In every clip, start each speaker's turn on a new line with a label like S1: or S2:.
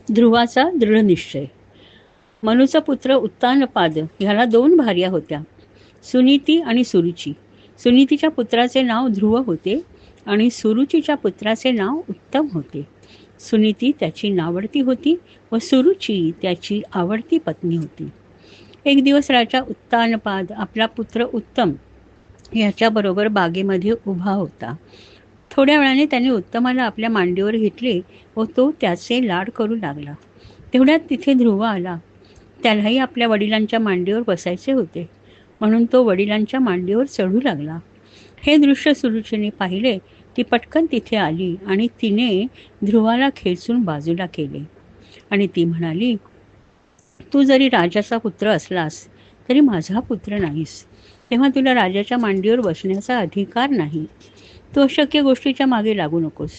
S1: ध्रुवाचा दृढ निश्चय. मनूचा पुत्र उत्तानपाद ह्याला 2 भार्या होत्या, सुनीती आणि सुरुची. सुनीतीच्या पुत्राचे नाव ध्रुव होते आणि सुरुचीच्या पुत्राचे नाव उत्तम होते. सुनीती त्याची नावडती होती व सुरुची त्याची आवडती पत्नी होती. एक दिवस राजा उत्तानपाद आपला पुत्र उत्तम याच्याबरोबर बागेमध्ये उभा होता. थोड्या वेळाने त्याने उत्तमाला आपल्या मांडीवर घेतले व तो त्याचे लाड करू लागला. तेवढ्यात तिथे ध्रुव आला. त्यालाही आपल्या वडिलांच्या मांडीवर बसायचे होते, म्हणून तो वडिलांच्या मांडीवर चढू लागला. हे दृश्य सुरुचीने पाहिले. ती पटकन तिथे आली आणि तिने ध्रुवाला खेचून बाजूला केले आणि ती म्हणाली, तू जरी राजाचा पुत्र असलास तरी माझा पुत्र नाहीस, तेव्हा तुला राजाच्या मांडीवर बसण्याचा अधिकार नाही. तू अशक्य गोष्टीच्या मागे लागू नकोस.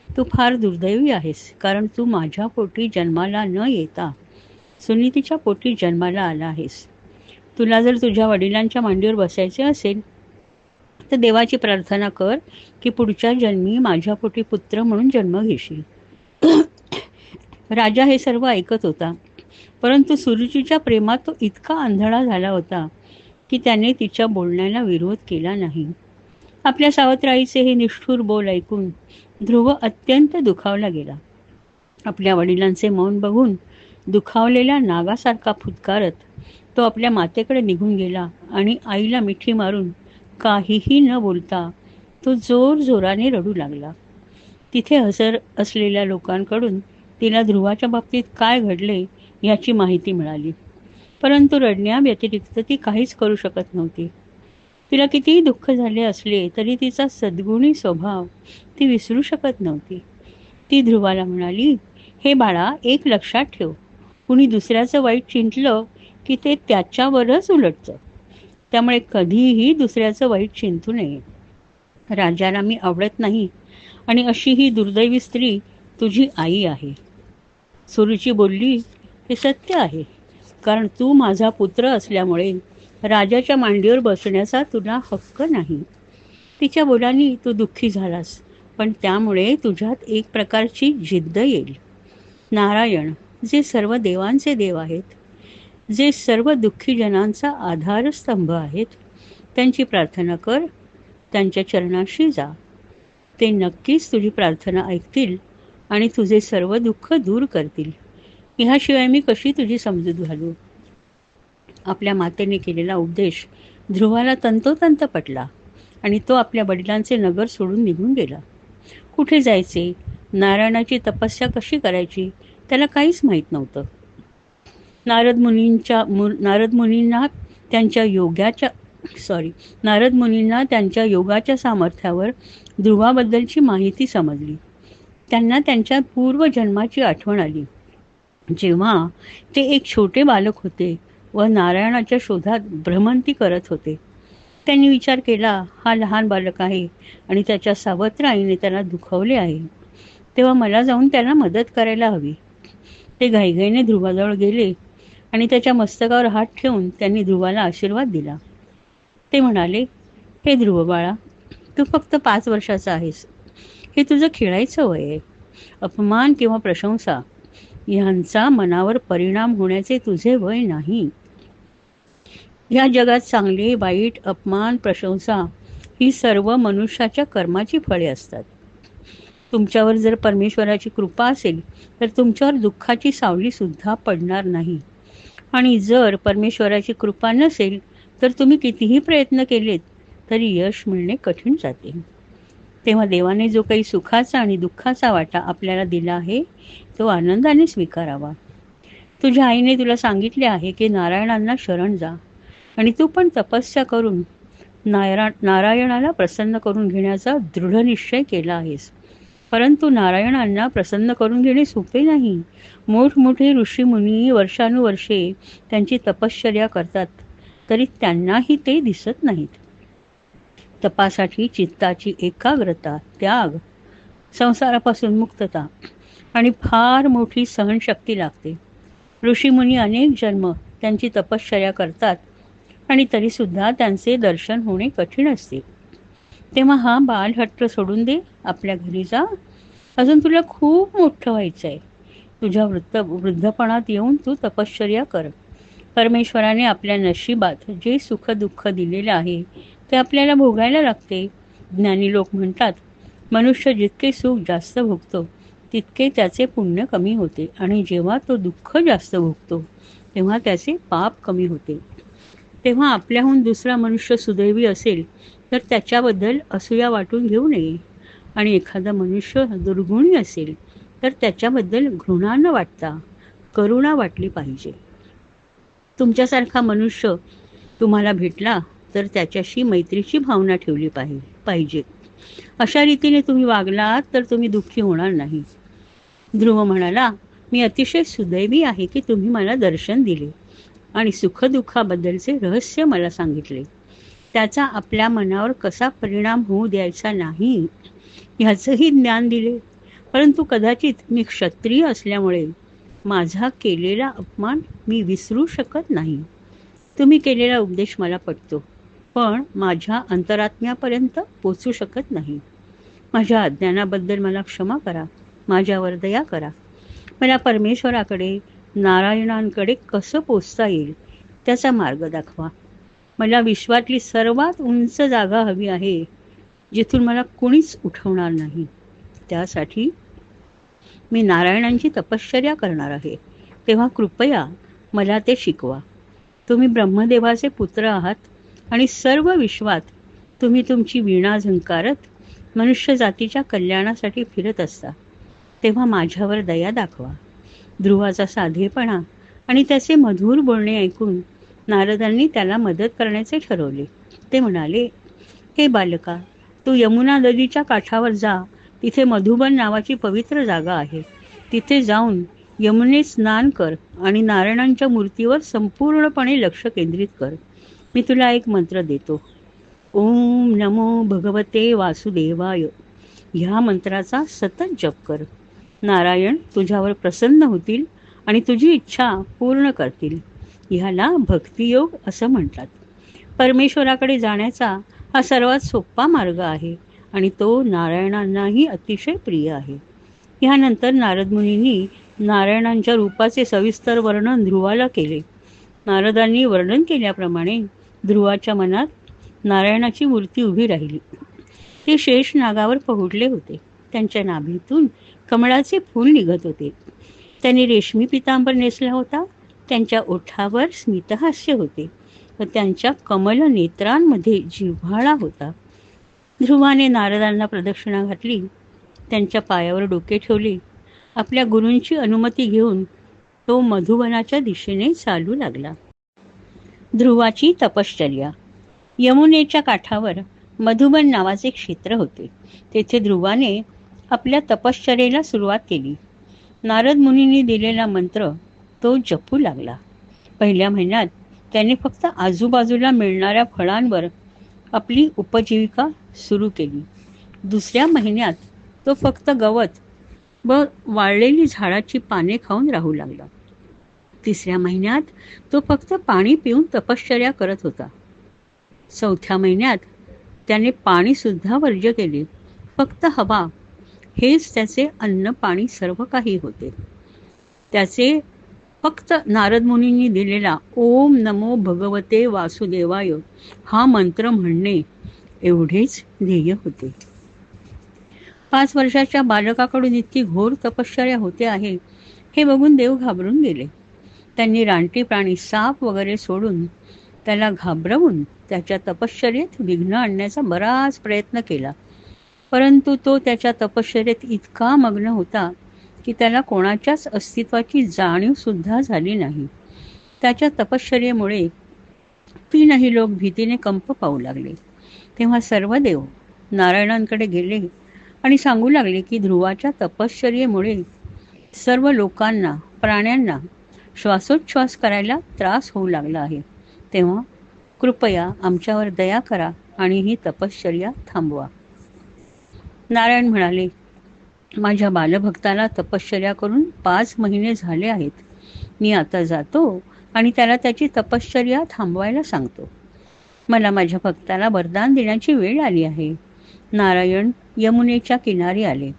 S1: तू फार दुर्दैवी आहेस, कारण तू माझ्या पोटी जन्माला न येता सुनीतीच्या पोटी जन्माला आला आहेस. तुला जर तुझ्या वडिलांच्या मांडीवर बसायचे असेल तर देवाची प्रार्थना कर की पुढच्या जन्मी माझ्या पोटी पुत्र म्हणून जन्म घेशील. राजा हे सर्व ऐकत होता, परंतु सुरुचीच्या प्रेमात तो इतका आंधळा झाला होता की त्याने तिच्या बोलण्याला विरोध केला नाही. आपल्या सावत्राईचे हे निष्ठुर बोल ऐकून ध्रुव अत्यंत दुखावला गेला. आपल्या वडिलांचे मौन बघून दुखावलेल्या नागासारखा फुटकारत तो आपल्या मातेकडे निघून गेला आणि आईला मिठी मारून काहीही न बोलता तो जोरजोराने रडू लागला. तिथे हजर असलेल्या लोकांकडून तिला ध्रुवाच्या बाबतीत काय घडले याची माहिती मिळाली, परंतु रडण्याव्यतिरिक्त ती काहीच करू शकत नव्हती. तिला कितीही दुःख झाले असले तरी तिचा सद्गुणी स्वभाव ती विसरू शकत नव्हती. ती ध्रुवाला म्हणाली, हे बाळा, एक लक्षात ठेव, कुणी दुसऱ्याचं वाईट चिंतलं की ते त्याच्यावरच उलटतं. त्यामुळे कधीही दुसऱ्याचं वाईट चिंतू नये. राजाला मी आवडत नाही आणि अशी ही दुर्दैवी स्त्री तुझी आई आहे. सुरुची बोलली, हे सत्य आहे, कारण तू माझा पुत्र असल्यामुळे राजाच्या मांडीवर बसण्याचा तुला हक्क नाही. तिच्या बोलांनी तू दुःखी झालास, पण त्यामुळे तुझ्यात एक प्रकारची जिद्द येईल. नारायण, जे सर्व देवांचे देव आहेत, जे सर्व दुःखी जनांचा आधारस्तंभ आहेत, त्यांची प्रार्थना कर, त्यांच्या चरणाशी जा. ते नक्कीच तुझी प्रार्थना ऐकतील आणि तुझे सर्व दुःख दूर करतील. ह्याशिवाय मी कशी तुझी समजूत घालू. आपल्या मातेने केलेला उपदेश ध्रुवाला तंतोतंत पटला आणि तो आपल्या वडिलांचे नगर सोडून निघून गेला. कुठे जायचे, नारायणाची तपस्या कशी करायची त्याला काहीच माहीत नव्हतं. नारद मुनींना त्यांच्या योगाच्या सामर्थ्यावर ध्रुवाबद्दलची माहिती समजली. त्यांना त्यांच्या पूर्वजन्माची आठवण आली, जेव्हा ते एक छोटे बालक होते व नारायणाच्या शोधात भ्रमंती करत होते. त्यांनी विचार केला, हा लहान बालक आहे आणि त्याच्या सावत्र आईने त्याला दुखवले आहे, तेव्हा मला जाऊन त्याला मदत करायला हवी. ते घाईघाईने ध्रुवाजवळ गेले आणि त्याच्या मस्तकावर हात ठेवून त्यांनी ध्रुवाला आशीर्वाद दिला. ते म्हणाले, हे ध्रुव बाळा, तू फक्त 5 वर्षाचा आहेस. हे तुझं खेळायचं वय आहे. अपमान किंवा प्रशंसा ह्यांचा मनावर परिणाम होण्याचे तुझे वय नाही. या जगात चांगले, वाईट, अपमान, प्रशंसा ही सर्व मनुष्याच्या कर्माची फळे असतात. तुमच्यावर जर परमेश्वराची कृपा असेल तर तुमच्यावर दुःखाची सावली सुद्धा पडणार नाही, आणि जर परमेश्वराची कृपा नसेल तर तुम्ही कितीही प्रयत्न केलेत तरी यश मिळणे कठीण जाते. तेव्हा देवाने जो काही सुखाचा आणि दुःखाचा वाटा आपल्याला दिला आहे तो आनंदाने स्वीकारावा. तुझ्या आईने तुला सांगितले आहे की नारायणांना शरण जा आणि तू पण तपस्या करून नारायणाला प्रसन्न करून घेण्याचा दृढ निश्चय केला आहेस. परंतु नारायणांना प्रसन्न करून घेणे सोपे नाही. मोठमोठे ऋषीमुनी वर्षानुवर्षे त्यांची तपश्चर्या करतात तरी त्यांनाही ते दिसत नाहीत. तपासाठी चित्ताची एकाग्रता, त्याग, संसारापासून मुक्तता आणि फार मोठी सहनशक्ती लागते. ऋषीमुनी अनेक जन्म त्यांची तपश्चर्या करतात आणि तरीसुद्धा त्यांचे दर्शन होणे कठीण असते. तेव्हा हा बालहट्ट सोडून दे, आपल्या घरी जा. अजून तुला खूप मोठं व्हायचं आहे. तुझ्या वृद्धपणात येऊन तू तपश्चर्या कर. परमेश्वराने आपल्या नशिबात जे सुख दुःख दिलेले आहे ते आपल्याला भोगायला लागते. ज्ञानी लोक म्हणतात, मनुष्य जितके सुख जास्त भोगतो तितके त्याचे पुण्य कमी होते, आणि जेव्हा तो दुःख जास्त भोगतो तेव्हा त्याचे पाप कमी होते. तेव्हा आपल्याहून दुसरा मनुष्य सुदैवी असेल तर त्याच्याबद्दल असूया वाटून घेऊ नये, आणि एखादा मनुष्य दुर्गुणी असेल तर त्याच्याबद्दल घृणा न वाटता करुणा वाटली पाहिजे. तुमच्यासारखा मनुष्य तुम्हाला भेटला तर त्याच्याशी मैत्रीची भावना ठेवली पाहिजे. अशा रीतीने तुम्ही वागलात तर तुम्ही दुःखी होणार नाही. ध्रुव म्हणाला, मी अतिशय सुदैवी आहे की तुम्ही मला दर्शन दिले आणि सुखदुःखाबद्दलचे रहस्य मला सांगितले. त्याचा आपल्या मनावर कसा परिणाम होऊ द्यायचा नाही ह्याचंही ज्ञान दिले. परंतु कदाचित मी क्षत्रिय असल्यामुळे माझा केलेला अपमान मी विसरू शकत नाही. तुम्ही केलेला उपदेश मला पटतो, पण माझ्या अंतरात्म्यापर्यंत पोचू शकत नाही. माझ्या अज्ञानाबद्दल मला क्षमा करा, माझ्यावर दया करा. मला परमेश्वराकडे, नारायणांकडे कसं पोचता येईल त्याचा मार्ग दाखवा. मला विश्वातली सर्वात उंच जागा हवी आहे, जिथून मला कुणीच उठवणार नाही. त्यासाठी मी नारायणांची तपश्चर्या करणार आहे. तेव्हा कृपया मला ते शिकवा. तुम्ही ब्रह्मदेवाचे पुत्र आहात आणि सर्व विश्वात तुम्ही तुमची वीणा झंकारत मनुष्य जातीच्या कल्याणासाठी फिरत असता. तेव्हा माझ्यावर दया दाखवा. ध्रुवाचा साधेपणा आणि त्याचे मधुर बोलणे ऐकून नारदांनी त्याला मदत करण्याचे ठरवले. ते म्हणाले, हे बालका, तू यमुना नदीच्या काठावर जा. तिथे मधुबन नावाची पवित्र जागा आहे. तिथे जाऊन यमुनेत स्नान कर आणि नारायणांच्या मूर्तीवर संपूर्णपणे लक्ष केंद्रित कर. मी तुला एक मंत्र देतो. ओम नमो भगवते वासुदेवाय. ह्या मंत्राचा सतत जप कर. नारायण तुझ्यावर प्रसन्न होतील आणि तुझी इच्छा पूर्ण करतील. ह्याला भक्तियोग असं म्हणतात. परमेश्वराकडे जाण्याचा हा सर्वात सोपा मार्ग आहे आणि तो नारायणांनाही अतिशय प्रिय आहे. ह्यानंतर नारद मुनींनी नारायणांच्या रूपाचे सविस्तर वर्णन ध्रुवाला केले. नारदांनी वर्णन केल्याप्रमाणे ध्रुवाच्या मनात नारायणाची मूर्ती उभी राहिली. ते शेष नागावर पहुडले होते. त्यांच्या नाभीतून कमळाचे फूल निघत होते. त्यांनी रेशमी पितांबर नेसला होता. त्यांच्या ओठावर स्मितहास्य होते व त्यांच्या कमल नेत्रांमध्ये जिव्हाळा होता. ध्रुवाने नारदांना प्रदक्षिणा घातली. त्यांच्या पायावर डोके ठेवले. आपल्या गुरूंची अनुमती घेऊन तो मधुवनाच्या दिशेने चालू लागला. ध्रुवाची तपश्चर्या. यमुनेच्या काठावर मधुबन नावाचे क्षेत्र होते. तेथे ध्रुवाने आपल्या तपश्चर्येला सुरुवात केली. नारद मुनींनी दिलेला मंत्र तो जपू लागला. पहिल्या महिन्यात त्याने फक्त आजूबाजूला मिळणाऱ्या फळांवर आपली उपजीविका सुरू केली. दुसऱ्या महिन्यात तो फक्त गवत व वाळलेली झाडाची पाने खाऊन राहू लागला. तिसऱ्या महिन्यात तो फक्त पाणी पिऊन तपश्चर्या करत होता. चौथ्या महिन्यात त्याने पाणी सुद्धा वर्ज्य केले. फक्त हवा हेच त्याचे अन्न पाणी सर्व काही होते. त्याचे फक्त नारद मुनींनी दिलेला ओम नमो भगवते वासुदेवाय हा मंत्र म्हणणे एवढेच ध्येय होते. 5 वर्षाच्या बालकाकडून इतकी घोर तपश्चर्या होते आहे हे बघून देव घाबरून गेले. त्यांनी रानटी प्राणी, साप वगैरे सोडून त्याला घाबरवून त्याच्या तपश्चर्येत विघ्न आणण्याचा बराच प्रयत्न केला. परंतु तो त्याच्या तपश्चर्येत इतका मग्न होता की त्याला कोणाच्याच अस्तित्वाची जाणीव सुद्धा झाली नाही. त्याच्या तपश्चर्येमुळे 3ही लोक भीतीने कंप पाहू लागले. तेव्हा सर्व देव नारायणांकडे गेले आणि सांगू लागले की ध्रुवाच्या तपश्चर्येमुळे सर्व लोकांना, प्राण्यांना श्वासोच्छ्वास करायला त्रास होऊ लागला आहे. तेव्हा कृपया आमच्यावर दया करा आणि ही तपश्चर्या थांबवा. नारायण म्हणाले, माझ्या बालभक्ताला तपश्चर्या करून 5 महिने झाले आहेत. मी आता जातो आणि त्याला त्याची तपश्चर्या थांबवायला सांगतो. मला माझ्या भक्ताला वरदान देण्याची वेळ आली आहे. नारायण यमुनेच्या किनारी आले.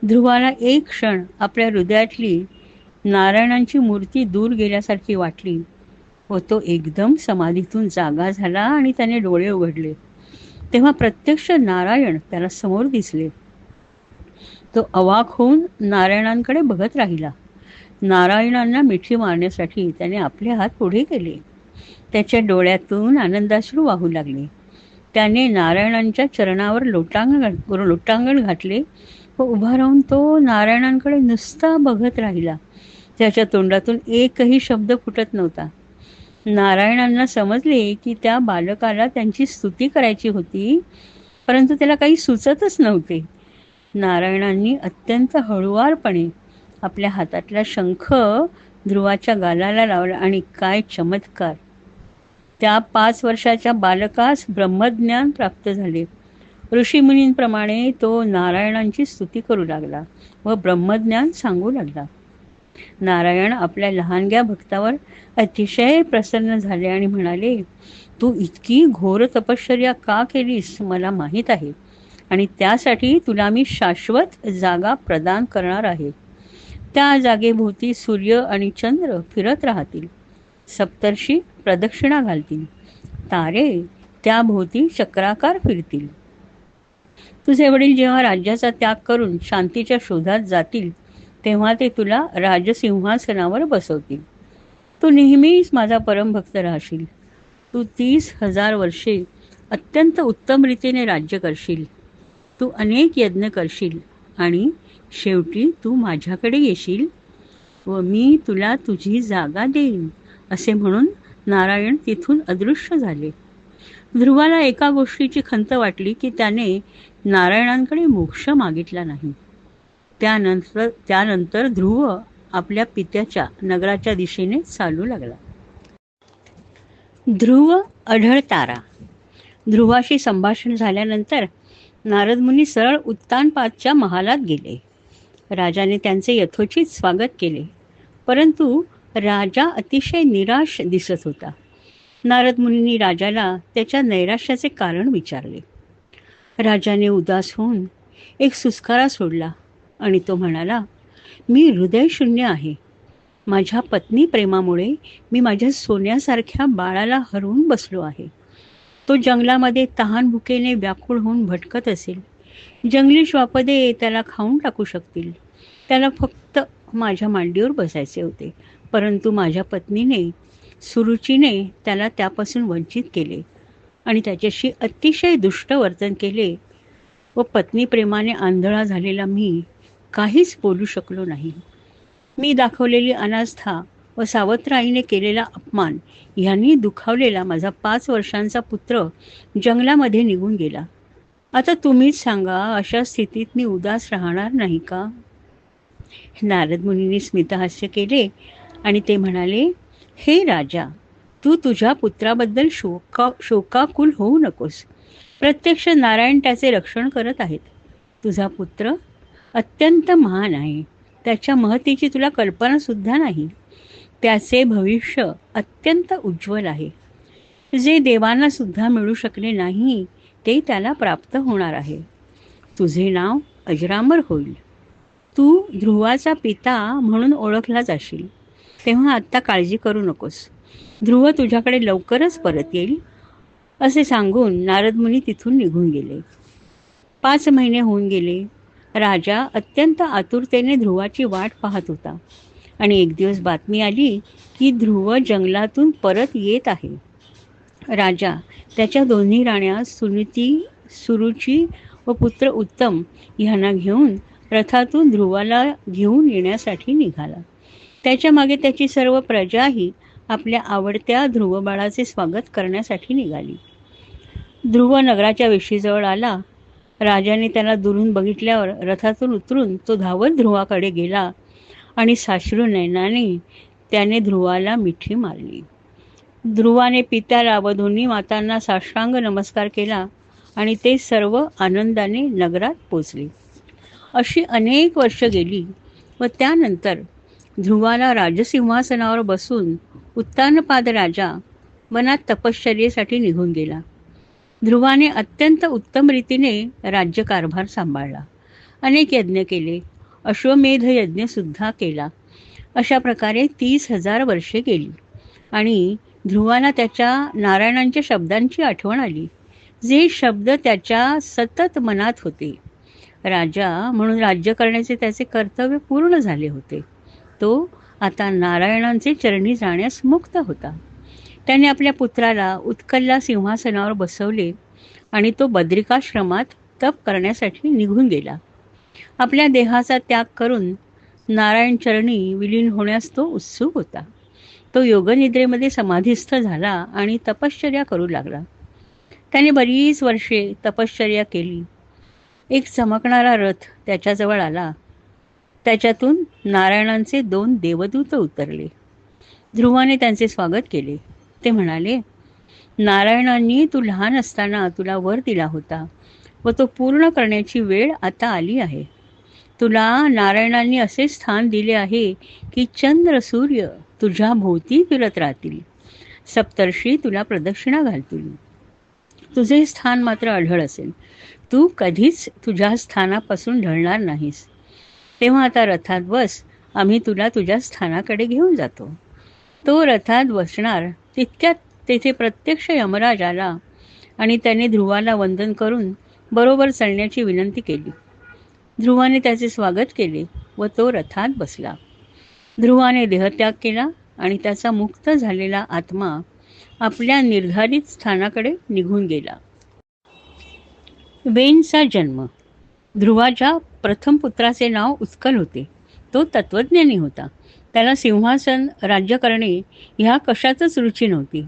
S1: ध्रुवाला एक क्षण आपल्या हृदयातली नारायणांची मूर्ती दूर गेल्यासारखी वाटली व तो एकदम समाधीतून जागा झाला आणि त्याने डोळे उघडले. तेव्हा प्रत्यक्ष नारायण त्याला समोर दिसले. तो अवाक होऊन नारायणांकडे बघत राहिला. नारायणांना मिठी मारण्यासाठी त्याने आपले हात पुढे केले. त्याच्या डोळ्यातून आनंदाश्रू वाहू लागले. त्याने नारायणांच्या चरणावर लोटांगण घातले व उभा राहून तो नारायणांकडे नुसता बघत राहिला. त्याच्या तोंडातून एकही शब्द फुटत नव्हता. नारायणांना समजले की त्या बालकाला त्यांची स्तुती करायची होती, परंतु त्याला काही सुचतच नव्हते. नारायणांनी अत्यंत हळुवारपणे आपल्या हातातला शंख ध्रुवाच्या गालाला लावला आणि काय चमत्कार! त्या 5 वर्षाच्या बालकास ब्रह्मज्ञान प्राप्त झाले. ऋषीमुनींप्रमाणे तो नारायणांची स्तुती करू लागला व ब्रह्मज्ञान सांगू लागला. नारायण आपल्या लहानग्या भक्तावर अतिशय प्रसन्न झाले आणि म्हणाले, तू इतकी घोर तपश्चर्या का केलीस मला माहीत आहे आणि त्यासाठी तुला मी शाश्वत जागा प्रदान करणार आहे. त्या जागेभोवती सूर्य आणि चंद्र फिरत राहतील, सप्तर्षी प्रदक्षिणा घालतील, तारे त्याभोवती चक्राकार फिरतील. तुझे वडील जेव्हा राज्याचा त्याग करून शांतीच्या शोधात जातील तेव्हा ते तुला राजसिंहासनावर बसवतील. तू नेहमीच माझा परमभक्त राहशील. तू 30,000 वर्षे अत्यंत उत्तम रीतीने राज्य करशील. तू अनेक यज्ञ करशील आणि शेवटी तू माझ्याकडे येशील व मी तुला तुझी जागा देईन, असे म्हणून नारायण तिथून अदृश्य झाले. ध्रुवाला एका गोष्टीची खंत वाटली की त्याने नारायणांकडे मोक्ष मागितला नाही. त्यानंतर ध्रुव आपल्या पित्याच्या नगराच्या दिशेने चालू लागला. ध्रुव अढळ तारा. ध्रुवाशी संभाषण झाल्यानंतर नारद मुनी सरळ उत्तानपादच्या महालात गेले. राजाने त्यांचे यथोचित स्वागत केले, परंतु राजा अतिशय निराश दिसत होता. नारद मुनींनी राजाला त्याच्या नैराश्याचे कारण विचारले. राजाने उदास होऊन एक सुस्कारा सोडला आणि तो म्हणाला, मी हृदयशून्य आहे. माझ्या पत्नी प्रेमामुळे मी माझ्या सोन्यासारख्या बाळाला हरवून बसलो आहे. तो जंगलामध्ये तहान भुकेने व्याकुळ होऊन भटकत असेल. जंगली श्वापदे त्याला खाऊन टाकू शकतील. त्याला फक्त माझ्या मांडीवर बसायचे होते, परंतु माझ्या पत्नीने सुरुचीने त्याला त्यापासून वंचित केले आणि त्याच्याशी अतिशय दुष्ट वर्तन केले व पत्नी प्रेमाने आंधळा झालेला मी काहीच बोलू शकलो नाही. मी दाखवलेली अनास्था व सावत्राईने केलेला अपमान यांनी दुखावलेला माझा 5 वर्षांचा पुत्र जंगलामध्ये निघून गेला. आता तुम्हीच सांगा, अशा स्थितीत मी उदास राहणार नाही का? नारद मुनींनी स्मितहास्य केले आणि ते म्हणाले, हे राजा, तू तुझ्या पुत्राबद्दल शोकाकुल होऊ नकोस. प्रत्यक्ष नारायण त्याचे रक्षण करत आहेत. तुझा पुत्र अत्यंत महान आहे. त्याच्या महतीची तुला कल्पनासुद्धा नाही. त्याचे भविष्य अत्यंत उज्ज्वल आहे. जे देवांना सुद्धा मिळू शकले नाही ते त्याला प्राप्त होणार आहे. तुझे नाव अजरामर होईल. तू ध्रुवाचा पिता म्हणून ओळखला जाशील. तेव्हा आत्ता काळजी करू नकोस. ध्रुव तुझ्याकडे लवकरच परत येईल, असे सांगून नारद मुनी तिथून निघून गेले. 5 महिने होऊन गेले. राजा अत्यंत आतुरतेने ध्रुवाची वाट पाहत होता आणि एक दिवस बातमी आली की ध्रुव जंगलातून परत येत आहे. राजा त्याच्या दोन्ही राण्या सुरुची व पुत्र उत्तम ह्यांना घेऊन रथातून ध्रुवाला घेऊन येण्यासाठी निघाला. त्याच्या मागे त्याची सर्व प्रजाही आपल्या आवडत्या ध्रुवबाळाचे स्वागत करण्यासाठी निघाली. ध्रुव नगराच्या वेशीजवळ आला. राजाने त्याला दुरून बघितल्यावर रथातून उतरून तो धावत ध्रुवाकडे गेला आणि साश्रू नयनाने त्याने ध्रुवाला मिठी मारली. ध्रुवाने पित्याला व दोन्ही मातांना साष्टांग नमस्कार केला आणि ते सर्व आनंदाने नगरात पोचले. अशी अनेक वर्ष गेली व त्यानंतर ध्रुवाला राजसिंहासनावर बसून उत्तानपाद राजा वनात तपश्चर्येसाठी निघून गेला. ध्रुवाने अत्यंत उत्तम रीतीने राज्यकारभार सांभाळला. अनेक यज्ञ केले. अश्वमेध यज्ञ सुद्धा केला. अशा प्रकारे 30,000 वर्षे गेली आणि ध्रुवाला त्याच्या नारायणांच्या शब्दांची आठवण आली, जे शब्द त्याच्या सतत मनात होते. राजा म्हणून राज्य करण्याचे त्याचे कर्तव्य पूर्ण झाले होते. तो आता नारायणांचे चरणी जाण्यास मुक्त होता. त्याने आपल्या पुत्राला उत्कलला सिंहासनावर बसवले आणि तो बद्रिकाश्रमात तप करण्यासाठी निघून गेला. आपल्या देहाचा त्याग करून नारायण चरणी विलीन होण्यास तो उत्सुक होता. तो योगनिद्रेमध्ये समाधिस्थ झाला आणि तपश्चर्या करू लागला. त्याने बरीच वर्षे तपश्चर्या केली. एक चमकणारा रथ त्याच्याजवळ आला. त्याच्यातून नारायणांचे 2 देवदूत उतरले. ध्रुवाने त्यांचे स्वागत केले. ते म्हणाले, नारायणांनी तू लहान असताना तुला वर दिला होता व तो पूर्ण करण्याची वेळ आता आली आहे. तुला नारायणांनी असे स्थान दिले आहे की चंद्र सूर्य तुझ्या भोवती फिरत राहतील. सप्तर्षी तुला प्रदक्षिणा घालतील. तुझे स्थान मात्र अढळ असेल. तू कधीच तुझ्या स्थानापासून ढळणार नाहीस. तेव्हा आता रथात बस, आम्ही तुला तुझ्या स्थानाकडे घेऊन जातो. तो रथात बसणार तितक्यात तेथे प्रत्यक्ष यमराज आला आणि त्याने ध्रुवाला वंदन करून बरोबर चालण्याची विनंती केली. ध्रुवाने त्याचे स्वागत केले व तो रथात बसला. ध्रुवाने देहत्याग केला आणि त्याचा मुक्त झालेला आत्मा आपल्या निर्धारित स्थानाकडे निघून गेला. वेनचा जन्म. ध्रुवाच्या प्रथम पुत्राचे नाव उत्कल होते. तो तत्वज्ञानी होता. त्याला सिंहासन राज्य करणे ह्या कशातच रुची नव्हती.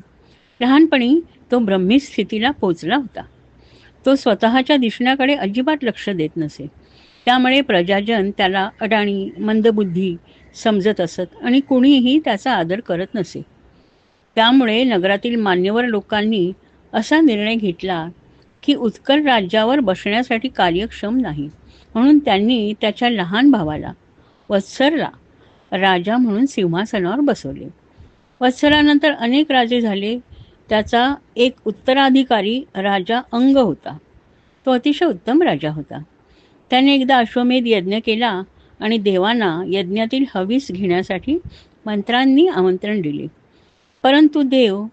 S1: लहानपणी तो ब्रह्मी स्थितीला पोचला होता. तो स्वतःच्या दिसण्याकडे अजिबात लक्ष देत नसे. त्यामुळे प्रजाजन त्याला अडाणी मंदबुद्धी समजत असत आणि कुणीही त्याचा आदर करत नसे. त्यामुळे नगरातील मान्यवर लोकांनी असा निर्णय घेतला की उत्कल राज्यावर बसण्यासाठी कार्यक्षम नाही, म्हणून त्यांनी त्याच्या लहान भावाला वत्सरला राजा म्हणून सिंहासनावर बसवले. वत्सरानंतर अनेक राजे झाले. त्याचा एक उत्तराधिकारी राजा अंग होता. तो अतिशय उत्तम राजा होता. त्याने एकदा अश्वमेध यज्ञ केला आणि देवांना यज्ञातील हवीस घेण्यासाठी मंत्रांनी आमंत्रण दिले. परंतु देव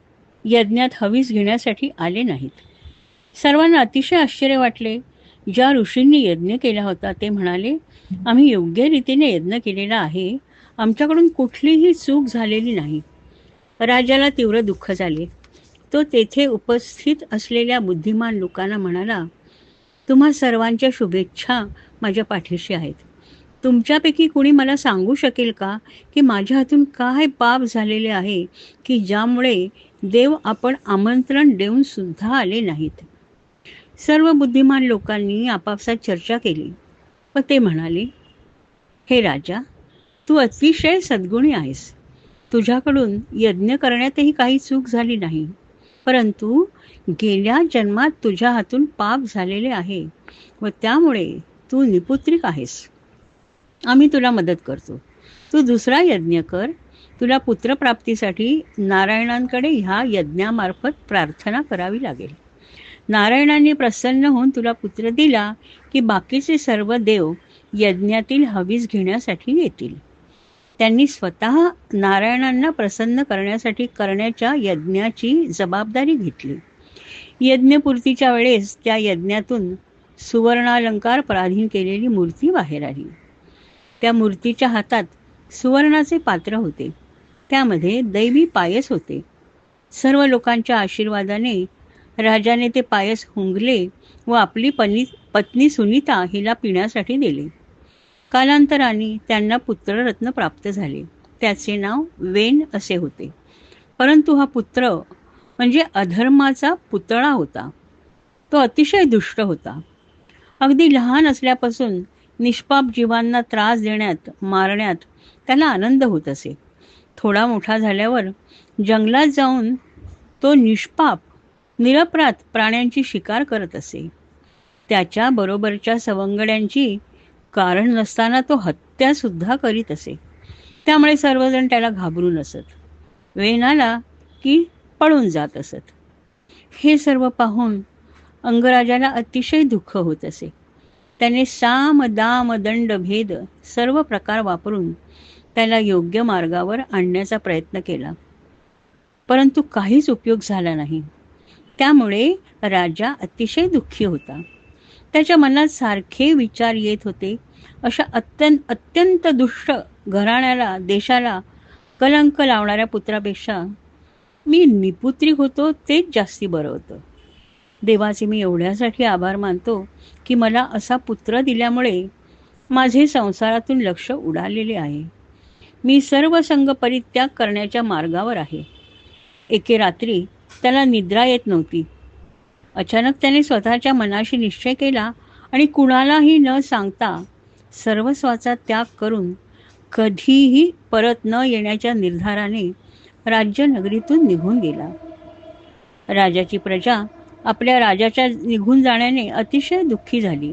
S1: यज्ञात हवीस घेण्यासाठी आले नाहीत. सर्वांना अतिशय आश्चर्य वाटले. ज्या ऋषींनी यज्ञ केला होता ते म्हणाले, आम्ही योग्य रीतीने यज्ञ केलेला आहे. आमच्याकडून कुठलीही चूक झालेली नाही. राजाला तीव्र दुःख झाले. तो तेथे उपस्थित असलेल्या बुद्धिमान लोकांना म्हणाला, तुम्हा सर्वांच्या शुभेच्छा माझ्या पाठीशी आहेत. तुमच्यापैकी कुणी मला सांगू शकेल का की माझ्या हातून काय पाप झालेले आहे की ज्यामुळे देव आपण आमंत्रण देऊन सुद्धा आले नाहीत. सर्व बुद्धिमान लोकांनी आपापसात चर्चा केली व ते म्हणाले, हे राजा, तू अतिशय सद्गुणी आहेस. तुझ्याकडून यज्ञ करण्यातही काही चूक झाली नाही. परंतु गेल्या जन्मात तुझ्या हातून पाप झालेले आहे व त्यामुळे तू निपुत्रिक आहेस. आम्ही तुला मदत करतो. तू दुसरा यज्ञ कर. तुला पुत्रप्राप्तीसाठी नारायणांकडे ह्या यज्ञामार्फत प्रार्थना करावी लागेल. नारायणांनी प्रसन्न होऊन तुला पुत्र दिला की बाकीचे सर्व देव यज्ञातील हवीस घेण्यासाठी येतील. त्यांनी स्वतः नारायणांना प्रसन्न करण्यासाठी करण्याच्या यज्ञाची जबाबदारी घेतली. यज्ञपूर्तीच्या वेळेस त्या यज्ञातून सुवर्णालंकार पराधीन केलेली मूर्ती बाहेर आली. त्या मूर्तीच्या हातात सुवर्णाचे पात्र होते. त्यामध्ये दैवी पायस होते. सर्व लोकांच्या आशीर्वादाने राजाने ते पायस हुंगले व आपली पत्नी सुनीता हिला पिण्यासाठी दिले. कालांतराने त्यांना पुत्ररत्न प्राप्त झाले. त्याचे नाव वेन असे होते. परंतु हा पुत्र म्हणजे अधर्माचा पुतळा होता. तो अतिशय दुष्ट होता. अगदी लहान असल्यापासून निष्पाप जीवांना त्रास देण्यात मारण्यात त्याला आनंद होत असे. थोडा मोठा झाल्यावर जंगलात जाऊन तो निष्पाप निरपराध प्राण्यांची शिकार करत असे. त्याच्या बरोबरच्या सवंगड्यांची कारण नसताना तो हत्या सुद्धा करीत असे. त्यामुळे सर्वजण त्याला घाबरून असत. वेन आला की पळून जात असत. हे सर्व पाहून अंगराजाला अतिशय दुःख होत असे. त्याने साम दाम दंड भेद सर्व प्रकार वापरून त्याला योग्य मार्गावर आणण्याचा प्रयत्न केला, परंतु काहीच उपयोग झाला नाही. त्यामुळे राजा अतिशय दुःखी होता. त्याच्या मनात सारखे विचार येत होते, अशा अत्यंत दुष्ट घराण्याला, देशाला कलंक लावणाऱ्या पुत्रापेक्षा मी निपुत्रिक होतो तेच जास्ती बरं होतं. देवाचे मी एवढ्यासाठी आभार मानतो की मला असा पुत्र दिल्यामुळे माझे संसारातून लक्ष उडालेले आहे. मी सर्व संग परित्याग करण्याच्या मार्गावर आहे. एके रात्री त्याला निद्रा येत नव्हती. अचानक त्याने स्वतःच्या मनाशी निश्चय केला आणि कुणालाही न सांगता सर्वस्वाचा त्याग करून कधीही परत न येण्याच्या निर्धाराने राज्यनगरीतून निघून गेला. राजाची प्रजा आपल्या राजाच्या निघून जाण्याने अतिशय दुःखी झाली.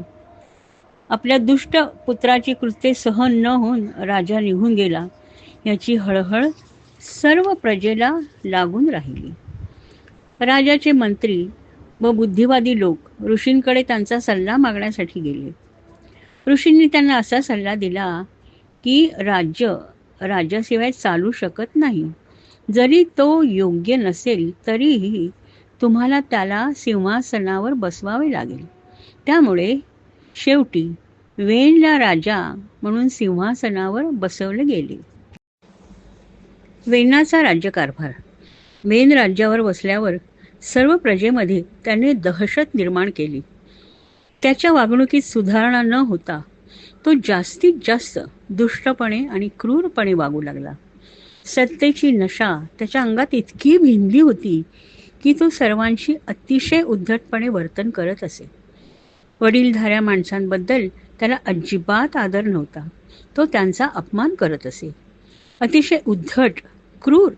S1: आपल्या दुष्ट पुत्राची कृत्ये सहन न होऊन राजा निघून गेला याची हळहळ सर्व प्रजेला लागून राहिली. राजाचे मंत्री व बुद्धिवादी लोक ऋषींकडे त्यांचा सल्ला मागण्यासाठी गेले. ऋषींनी त्यांना असा सल्ला दिला की राजाशिवाय चालू शकत नाही. जरी तो योग्य नसेल तरीही तुम्हाला त्याला सिंहासनावर बसवावे लागेल. त्यामुळे शेवटी वेनला राजा म्हणून सिंहासनावर बसवले गेले. वेनाचा राज्यकारभार. वेन राज्यावर बसल्यावर सर्व प्रजेमध्ये त्याने दहशत निर्माण केली. त्याच्या वागणुकीत सुधारणा न होता तो जास्तीत जास्त दुष्टपणे आणि क्रूरपणे वागू लागला. सत्तेची नशा त्याच्या अंगात इतकी भिनली होती की तो सर्वांशी अतिशय उद्धटपणे वर्तन करत असे. वडीलधाऱ्या माणसांबद्दल त्याला अजिबात आदर नव्हता. तो त्यांचा अपमान करत असे. अतिशय उद्धट, क्रूर,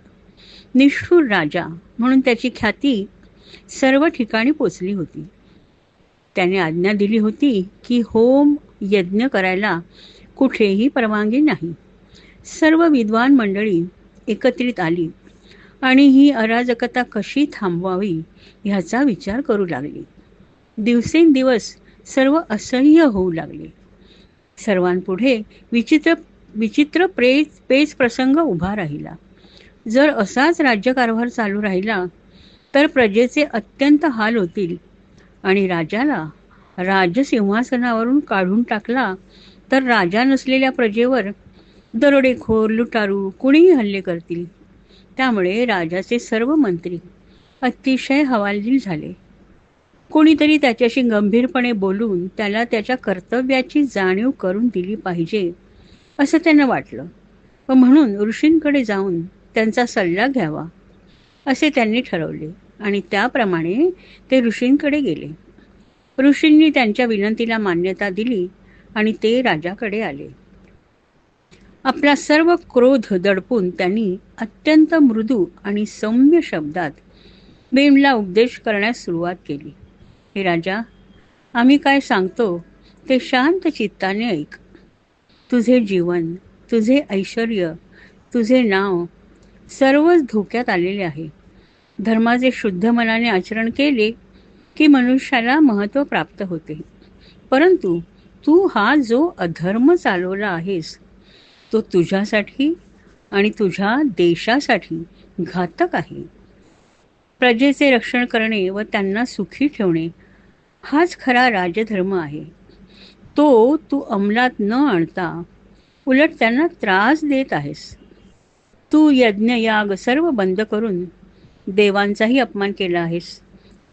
S1: निष्ठुर राजा म्हणून त्याची ख्याती सर्व ठिकाणी पोचली होती. त्याने आज्ञा दिली होती की होम यज्ञ करायला कुठेही परवानगी नाही. सर्व विद्वान मंडळी एकत्रित आली आणि ही अराजकता कशी थांबवावी ह्याचा विचार करू लागली. दिवसेंदिवस सर्व असह्य होऊ लागले. सर्वांपुढे विचित्र पेच प्रसंग उभा राहिला. जर असाच राज्यकारभार चालू राहिला तर प्रजेचे अत्यंत हाल होतील आणि राजाला राजसिंहासनावरून काढून टाकला तर राजा नसलेल्या प्रजेवर दरोडेखोर, लुटारू कुणीही हल्ले करतील. त्यामुळे राजाचे सर्व मंत्री अतिशय हवालदिल झाले. कोणीतरी त्याच्याशी गंभीरपणे बोलून त्याला त्याच्या कर्तव्याची जाणीव करून दिली पाहिजे असं त्यांना वाटलं व म्हणून ऋषींकडे जाऊन त्यांचा सल्ला घ्यावा असे त्यांनी ठरवले आणि त्याप्रमाणे ते ऋषींकडे गेले. ऋषींनी त्यांच्या विनंतीला मान्यता दिली आणि ते राजाकडे आले. आपला सर्व क्रोध दडपून त्यांनी अत्यंत मृदू आणि सौम्य शब्दात वेनला उपदेश करण्यास सुरुवात केली. हे राजा, आम्ही काय सांगतो ते शांत चित्ताने ऐक. तुझे जीवन, तुझे ऐश्वर्य, तुझे नाव सर्वच धोक्यात आलेले आहे. धर्माचे शुद्ध मनाने आचरण केले की मनुष्याला महत्त्व प्राप्त होते, परंतु तू हा जो अधर्म चालवला आहेस तो तुझ्यासाठी आणि तुझ्या देशासाठी घातक आहे. प्रजेचे रक्षण करणे व त्यांना सुखी ठेवणे हाच खरा राजधर्म आहे. तो तू अंमलात न आणता उलट त्यांना त्रास देत आहेस. तू यज्ञयाग सर्व बंद करून देवांचाही अपमान केला आहेस.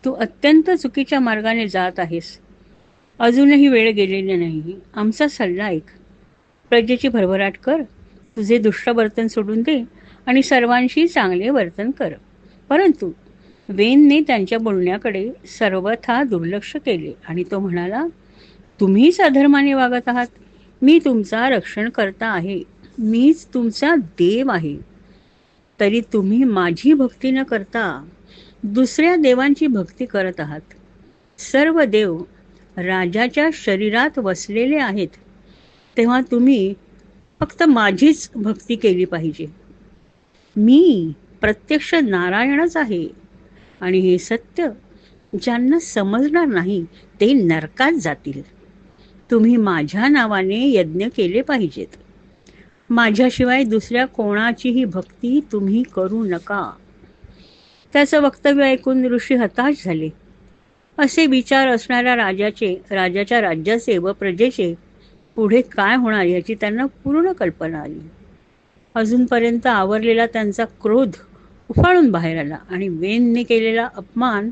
S1: तू अत्यंत चुकीच्या मार्गाने जात आहेस. अजूनही वेळ गेलेली नाही. आमचा सल्ला ऐक. प्रजेची भरभराट कर. तुझे दुष्ट वर्तन सोडून दे आणि सर्वांशी चांगले वर्तन कर. परंतु वेनने त्यांच्या बोलण्याकडे सर्वथा दुर्लक्ष केले आणि तो म्हणाला, तुम्हीच अधर्माने वागत आहात. मी तुमचा रक्षणकर्ता आहे. मीच तुमचा देव आहे. तरी तुम्ही माझी भक्ती न करता दुसऱ्या देवांची भक्ती करत आहात. सर्व देव राजाच्या शरीरात वसलेले आहेत, तेव्हा तुम्ही फक्त माझीच भक्ती केली पाहिजे. मी प्रत्यक्ष नारायणच आहे आणि हे सत्य ज्यांना समजणार नाही ते नरकात जातील. तुम्ही माझ्या नावाने यज्ञ केले पाहिजेत. माझ्याशिवाय दुसऱ्या कोणाचीही भक्ती तुम्ही करू नका. त्याचं वक्तव्य ऐकून ऋषी हताश झाले. असे विचार असणाऱ्या राजाच्या राज्याचे व प्रजेचे पुढे काय होणार याची त्यांना पूर्ण कल्पना आली. अजूनपर्यंत आवरलेला त्यांचा क्रोध उफाळून बाहेर आला आणि वेनने केलेला अपमान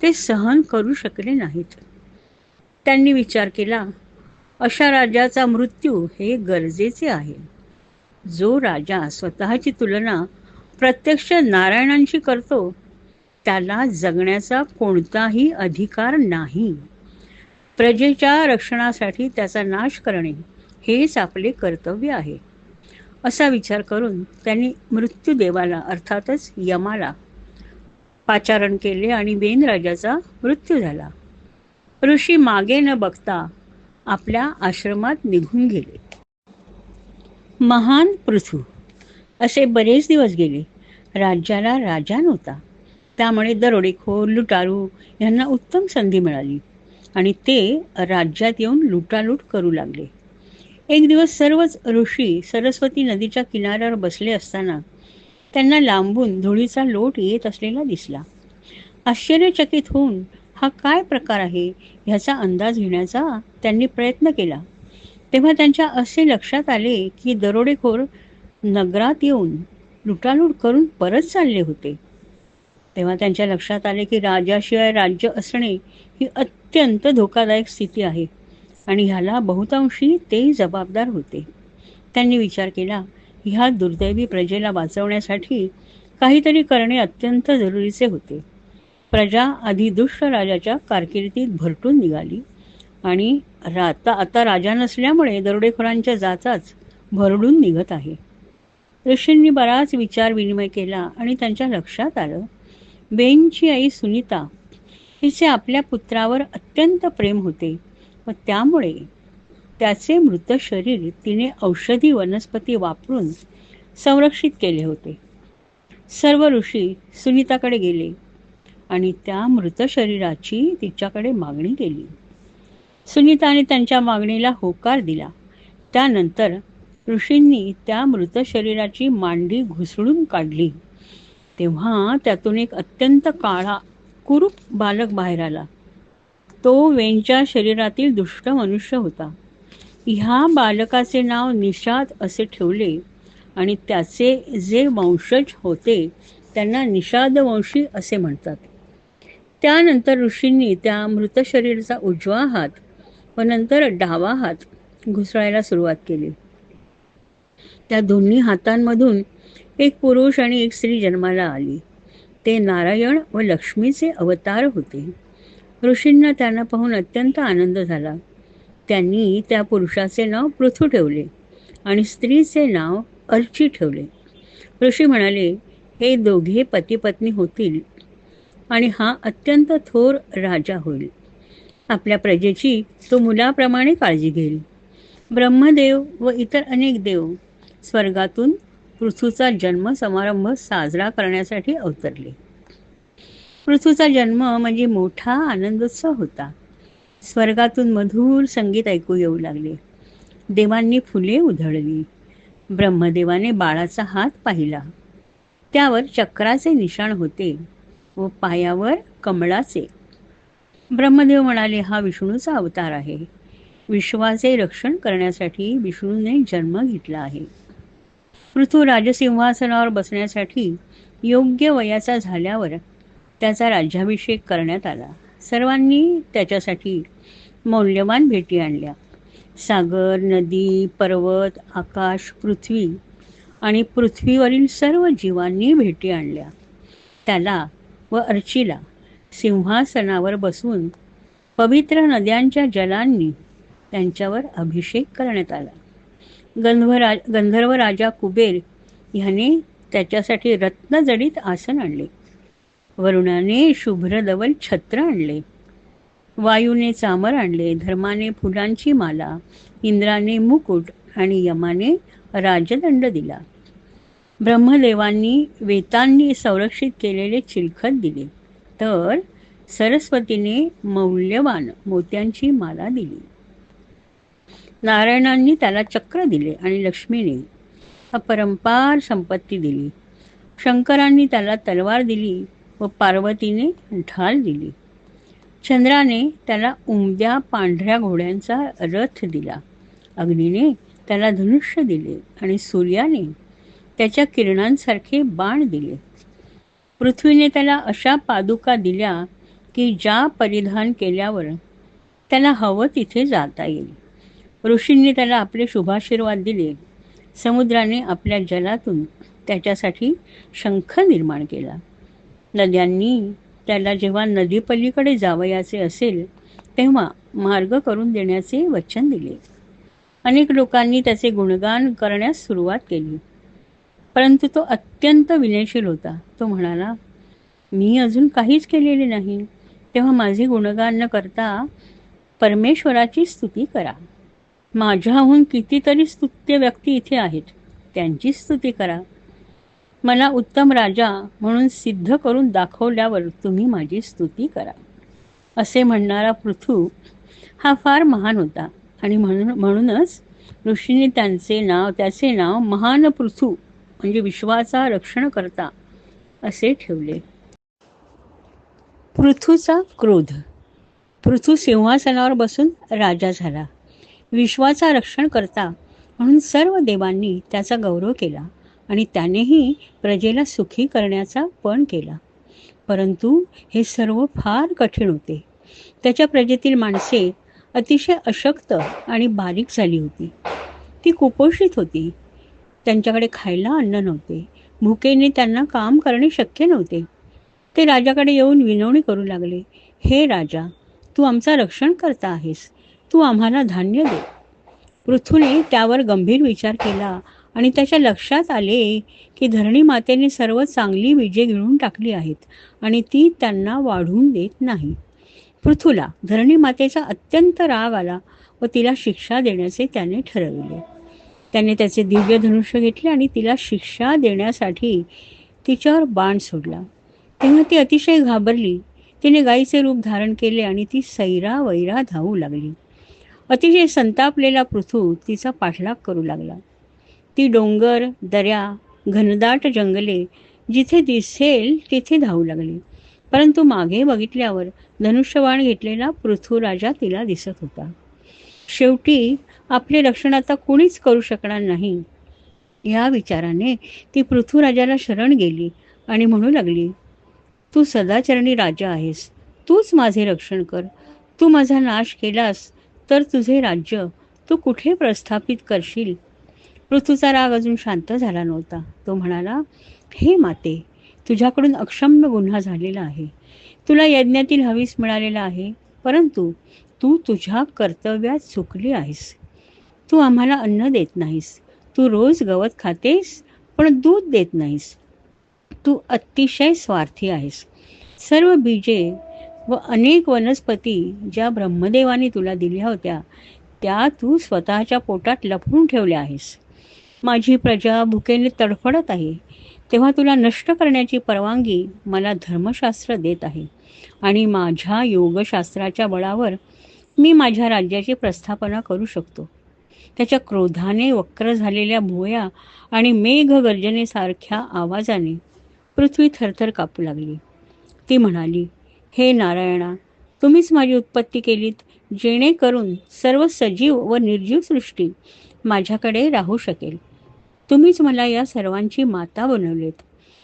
S1: ते सहन करू शकले नाहीत. त्यांनी विचार केला, अशा राजाचा मृत्यू हे गरजेचे आहे. जो राजा स्वतःची तुलना प्रत्यक्ष नारायणांशी करतो त्याला जगण्याचा कोणताही अधिकार नाही. प्रजेच्या रक्षणासाठी त्याचा नाश करणे हेच आपले कर्तव्य आहे. असा विचार करून त्यांनी मृत्यूदेवाला अर्थातच यमाला पाचारण केले आणि वेन राजाचा मृत्यू झाला. ऋषी मागे न बघता आपल्या आश्रमात निघून गेले. महान पृथू. असे बरेच दिवस गेले. राज्याला राजा नव्हता. त्यामुळे दरोडेखोर लुटारू यांना उत्तम संधी मिळाली आणि ते राज्यात येऊन लुटालूट करू लागले. एक दिवस सर्वच ऋषी सरस्वती नदीच्या किनाऱ्यावर बसले असताना त्यांना लांबून धुळीचा लोट येत असलेला दिसला. आश्चर्यचकित होऊन हा काय प्रकार आहे ह्याचा अंदाज घेण्याचा त्यांनी प्रयत्न केला. तेव्हा त्यांच्या असे लक्षात आले की दरोडेखोर नगरात येऊन लुटालूट करून परत चालले होते. तेव्हा त्यांच्या लक्षात आले की राजाशिवाय राज्य असणे ही अत्यंत धोकादायक स्थिती आहे आणि ह्याला बहुतांशी ते जबाबदार होते. त्यांनी विचार केला, ह्या दुर्दैवी प्रजेला वाचवण्यासाठी काहीतरी करणे अत्यंत जरुरीचे होते. प्रजा आधी दुष्ट राजाच्या कारकिर्दीत भरटून निघाली आणि आता राजा नसल्यामुळे दरोडेखोरांच्या जाचाच भरडून निघत आहे. ऋषींनी बराच विचार विनिमय केला आणि त्यांच्या लक्षात आलं, वेनची आई सुनीता हिचे आपल्या पुत्रावर अत्यंत प्रेम होते व त्यामुळे त्याचे मृत शरीर तिने औषधी वनस्पती वापरून संरक्षित केले होते. सर्व ऋषी सुनीताकडे गेले आणि त्या मृत शरीराची तिच्याकडे मागणी केली. सुनीताने त्यांच्या मागणीला होकार दिला. त्यानंतर ऋषींनी त्या मृत शरीराची मांडी घुसळून काढली. तेव्हा त्यातून एक अत्यंत काळा कुरूप बालक बाहेर आला. तो वेनच्या शरीरातील दुष्ट मनुष्य होता. ह्या बालकाचे नाव निषाद असे ठेवले आणि त्याचे जे वंशज होते त्यांना निषादवंशी असे म्हणतात. त्यानंतर ऋषींनी त्या मृत शरीराचा उजवा हात व नंतर डावा हात घुसळायला सुरुवात केली. त्या दोन्ही हातांमधून एक पुरुष आणि एक स्त्री जन्माला आली. ते नारायण व लक्ष्मीचे अवतार होते. ऋषींना त्यांना पाहून अत्यंत आनंद झाला. त्यांनी त्या पुरुषाचे नाव पृथू ठेवले आणि स्त्रीचे नाव अर्ची ठेवले. ऋषी म्हणाले, हे दोघे पती पत्नी होतील आणि हा अत्यंत थोर राजा होईल. आपल्या प्रजेची तो मुलाप्रमाणे काळजी घेईल. ब्रह्मदेव व इतर अनेक देव स्वर्गातून पृथूचा जन्म समारंभ साजरा करण्यासाठी अवतरले. पृथूचा जन्म म्हणजे मोठा आनंदोत्सव होता. स्वर्गातून मधुर संगीत ऐकू येऊ लागले. देवांनी फुले उधळली. ब्रह्मदेवाने बाळाचा हात पाहिला. त्यावर चक्राचे निशाण होते व पायावर कमळाचे. ब्रह्मदेव म्हणाले, हा विष्णूचा अवतार आहे. विश्वाचे रक्षण करण्यासाठी विष्णूने जन्म घेतला आहे. पृथू राजसिंहासनावर बसण्यासाठी योग्य वयाचा झाल्यावर त्याचा राज्याभिषेक करण्यात आला. सर्वांनी त्याच्यासाठी मौल्यवान भेटी आणल्या. सागर, नदी, पर्वत, आकाश, पृथ्वी आणि पृथ्वीवरील सर्व जीवांनी भेटी आणल्या. त्याला व अर्चीला सिंहासनावर बसवून पवित्र नद्यांच्या जलांनी त्यांच्यावर अभिषेक करण्यात आला. गंधर्व राजा कुबेर ह्याने त्याच्यासाठी रत्नजडित आसन आणले. वरुणाने शुभ्र धवल छत्र आणले. वायूने चामर आणले. धर्माने फुलांची माला, इंद्राने मुकुट आणि यमाने राजदंड दिला. ब्रह्मदेवांनी वेतांनी संरक्षित केलेले चिलखत दिले, तर सरस्वतीने मौल्यवान मोत्यांची माला दिली. नारायणांनी त्याला चक्र दिले आणि लक्ष्मीने अपरंपार संपत्ती दिली. शंकरांनी त्याला तलवार दिली व पार्वतीने ढाल दिली. चंद्राने त्याला उमद्या पांढऱ्या घोड्यांचा रथ दिला. अग्नीने त्याला धनुष्य दिले आणि सूर्याने त्याच्या किरणांसारखे बाण दिले. पृथ्वीने त्याला अशा पादुका दिल्या की ज्या परिधान केल्यावर त्याला हवं तिथे जाता येईल. ऋषींनी त्याला आपले शुभाशीर्वाद दिले. समुद्राने आपल्या जलातून त्याच्यासाठी शंख निर्माण केला. नद्यांनी त्याला जेव्हा नदीपलीकडे जावयाचे असेल तेव्हा मार्ग करून देण्याचे वचन दिले. अनेक लोकांनी त्याचे गुणगान करण्यास सुरुवात केली, परंतु तो अत्यंत विनयशील होता. तो म्हणाला, मी अजून काहीच केलेले नाही, तेव्हा माझे गुणगान न करता परमेश्वराची स्तुती करा. माझ्याहून कितीतरी स्तुत्य व्यक्ती इथे आहेत, त्यांची स्तुती करा. मला उत्तम राजा म्हणून सिद्ध करून दाखवल्यावर तुम्ही माझी स्तुती करा. असे म्हणणारा पृथू हा फार महान होता आणि म्हणूनच ऋषींनी त्याचे नाव महान पृथू म्हणजे विश्वाचा रक्षणकर्ता असे ठेवले. पृथूचा क्रोध. पृथू सिंहासनावर बसून राजा झाला. विश्वाचा रक्षणकर्ता म्हणून सर्व देवांनी त्याचा गौरव केला आणि त्यानेही प्रजेला सुखी करण्याचा पण केला. परंतु हे सर्व फार कठीण होते. त्याच्या प्रजेतील माणसे अतिशय अशक्त आणि बारीक झाली होती. ती कुपोषित होती. त्यांच्याकडे खायला अन्न नव्हते. भुकेने त्यांना काम करणे शक्य नव्हते. ते राजाकडे येऊन विनवणी करू लागले, हे राजा, तू आमचा रक्षण करता आहेस, तू आम्हाला धान्य दे. पृथूने त्यावर गंभीर विचार केला आणि त्याच्या लक्षात आले की धरणी मातेने सर्व चांगली बीजे गिळून टाकली आहेत आणि ती त्यांना वाढून देत नाही. पृथूला धरणी मातेचा अत्यंत राग आला व तिला शिक्षा देण्याचे त्याने ठरविले. त्याने त्याचे दिव्य धनुष्य घेतले आणि तिला शिक्षा देण्यासाठी तिच्यावर बाण सोडला. तेव्हा ती अतिशय घाबरली. तिने गायीचे रूप धारण केले आणि ती सैरा वैरा धावू लागली. अतिशय संतापलेला पृथू तिचा पाठलाग करू लागला. ती डोंगर, दऱ्या, घनदाट जंगले जिथे दिसेल तिथे धावू लागली. परंतु मागे बघितल्यावर धनुष्यबाण घेतलेला पृथ्वीराजा तिला दिसत होता. शेवटी आपले रक्षण आता कुणीच करू शकणार नाही या विचाराने ती पृथ्वीराजाला शरण गेली आणि म्हणू लागली, तू सदाचरणी राजा आहेस, तूच माझे रक्षण कर. तू माझा नाश केलास तर तुझे राज्य तू कुठे प्रस्थापित करशील? पृथूचा राग अजून शांत झाला नव्हता. तो म्हणाला, हे माते, तुझ्याकडून अक्षम्य गुन्हा झालेला आहे. तुला यज्ञातील हवीस मिळालेला आहे, परंतु तू तुझ्या कर्तव्यात चुकली आहेस. तू आम्हाला अन्न देत नाहीस. तू रोज गवत खातेस पण दूध देत नाहीस. तू अतिशय स्वार्थी आहेस. सर्व बीजे व अनेक वनस्पती ज्या ब्रह्मदेवाने तुला दिल्या होत्या त्या तू स्वतःच्या पोटात लपवून ठेवल्या आहेस. माझी प्रजा भुकेने तडफडत आहे, तेव्हा तुला नष्ट करण्याची परवानगी मला धर्मशास्त्र देत आहे आणि माझ्या योगशास्त्राच्या बळावर मी माझ्या राज्याची प्रस्थापना करू शकतो. त्याच्या क्रोधाने वक्र झालेल्या भुवया आणि मेघगर्जनेसारख्या आवाजाने पृथ्वी थरथर कापू लागली. ती म्हणाली, हे नारायणा, तुम्हीच माझी उत्पत्ती केलीत, जेणेकरून सर्व सजीव व निर्जीव सृष्टी माझ्याकडे राहू शकेल. तुम्हीच मला या सर्वांची माता बनवलेत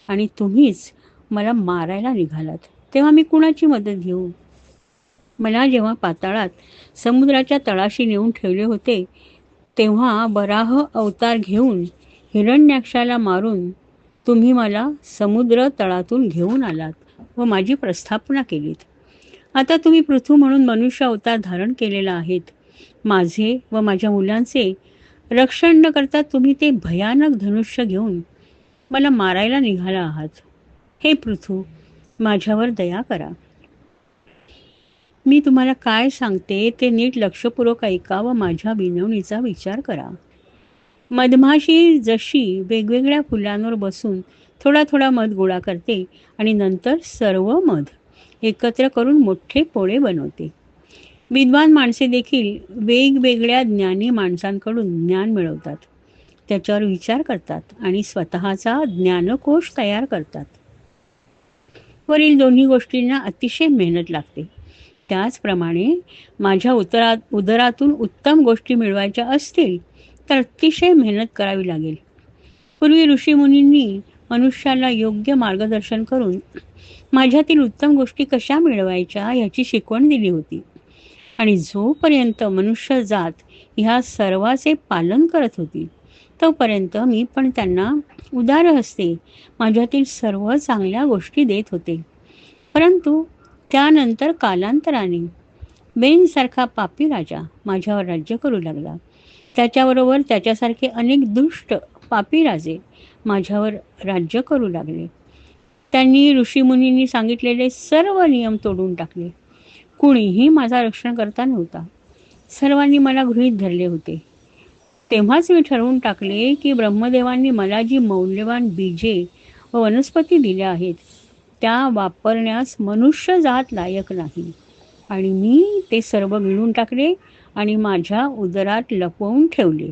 S1: आणि तुम्हीच मला मारायला निघालात, तेव्हा मी कुणाची मदत घेऊ? मला जेव्हा पाताळात समुद्राच्या तळाशी नेऊन ठेवले होते तेव्हा वराह अवतार घेऊन हिरण्याक्षाला मारून तुम्ही मला समुद्र तळातून घेऊन आलात व माझी प्रस्थापना केलीत. आता तुम्ही पृथू म्हणून मनुष्य अवतार धारण केलेला आहेत. माझे व माझ्या मुलांचे रक्षण न करता तुम्ही ते भयानक धनुष्य घेऊन मला मारायला निघाला आहात. हे पृथू, माझ्यावर दया करा. मी तुम्हाला काय सांगते ते नीट लक्षपूर्वक ऐका व माझ्या विनवणीचा विचार करा. मधमाशी जशी वेगवेगळ्या फुलांवर बसून थोडा थोडा मध गोळा करते आणि नंतर सर्व मध एकत्र करून मोठे पोळे बनवते, विद्वान माणसे देखील वेगवेगळ्या ज्ञानी माणसांकडून ज्ञान मिळवतात. त्याच्यावर विचार करतात आणि स्वतःचा ज्ञानकोश तयार करतात. वरील दोन्ही गोष्टींना अतिशय मेहनत लागते. त्याचप्रमाणे माझ्या उदरातून उत्तम गोष्टी मिळवायच्या असतील तर अतिशय मेहनत करावी लागेल. पूर्वी ऋषीमुनींनी मनुष्याला योग्य मार्गदर्शन करून माझ्यातील उत्तम गोष्टी कशा मिळवायच्या याची शिकवण दिली होती. आणि जोपर्यंत मनुष्य जात ह्या सर्वाचे पालन करत होती तोपर्यंत मी पण त्यांना उदार हस्ते माझ्यातील सर्व चांगल्या गोष्टी देत होते. परंतु त्यानंतर कालांतराने बेनसारखा पापी राजा माझ्यावर राज्य करू लागला. त्याच्याबरोबर त्याच्यासारखे अनेक दुष्ट पापी राजे माझ्यावर राज्य करू लागले. त्यांनी ऋषीमुनींनी सांगितलेले सर्व नियम तोडून टाकले. कुणीही माझा रक्षण करता नव्हता. सर्वांनी मला गृहीत धरले होते. तेव्हाच मी ठरवून टाकले की ब्रह्मदेवांनी मला जी मौल्यवान बीजे व वनस्पती दिल्या आहेत त्या वापरण्यास मनुष्य जात लायक नाही. आणि मी ते सर्व गिळून टाकले आणि माझ्या उदरात लपवून ठेवले.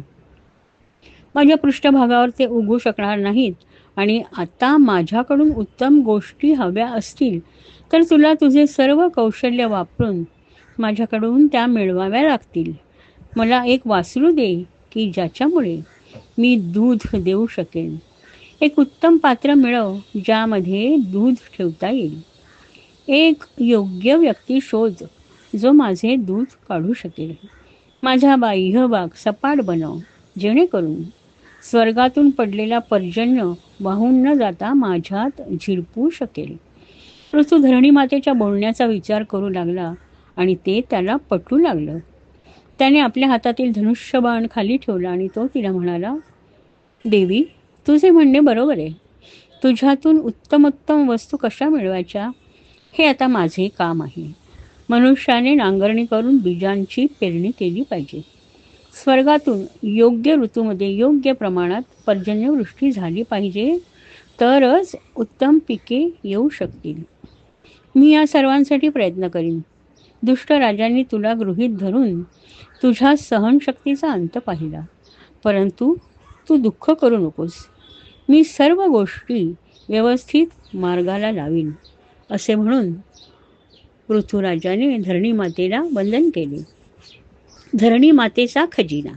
S1: माझ्या पृष्ठभागावर ते उगू शकणार नाहीत. आणि आता माझ्याकडून उत्तम गोष्टी हव्या असतील तर तुला तुझे सर्व कौशल्य वापरून माझ्याकडून त्या मिळवाव्या लागतील. मला एक वासरू दे की ज्याच्यामुळे मी दूध देऊ शकेन. एक उत्तम पात्र मिळव ज्यामध्ये दूध ठेवता येईल. एक योग्य व्यक्ती शोध जो माझे दूध काढू शकेल. माझा बाह्य भाग सपाट बनव जेणेकरून स्वर्गातून पडलेला पर्जन्य वाहून न जाता माझ्यात झिरपू शकेल. पृथू धरणी मातेच्या बोलण्याचा विचार करू लागला आणि ते त्याला पटू लागलं. त्याने आपल्या हातातील धनुष्यबाण खाली ठेवला आणि तो तिला म्हणाला, देवी, तुझे म्हणणे बरोबर आहे. तुझ्यातून उत्तमोत्तम वस्तू कशा मिळवायच्या हे आता माझे काम आहे. मनुष्याने नांगरणी करून बीजांची पेरणी केली पाहिजे. स्वर्गातून योग्य ऋतूमध्ये योग्य प्रमाणात पर्जन्यवृष्टी झाली पाहिजे तरच उत्तम पिके येऊ शकतील. मी या सर्वांसाठी प्रयत्न करीन. दुष्ट राजांनी तुला गृहीत धरून तुझ्या सहनशक्तीचा अंत पाहिला. परंतु तू दुःख करू नकोस. मी सर्व गोष्टी व्यवस्थित मार्गाला लावीन. असे म्हणून पृथ्वीराजाने धरणी मातेला वंदन केले. धरणी मातेचा खजिना.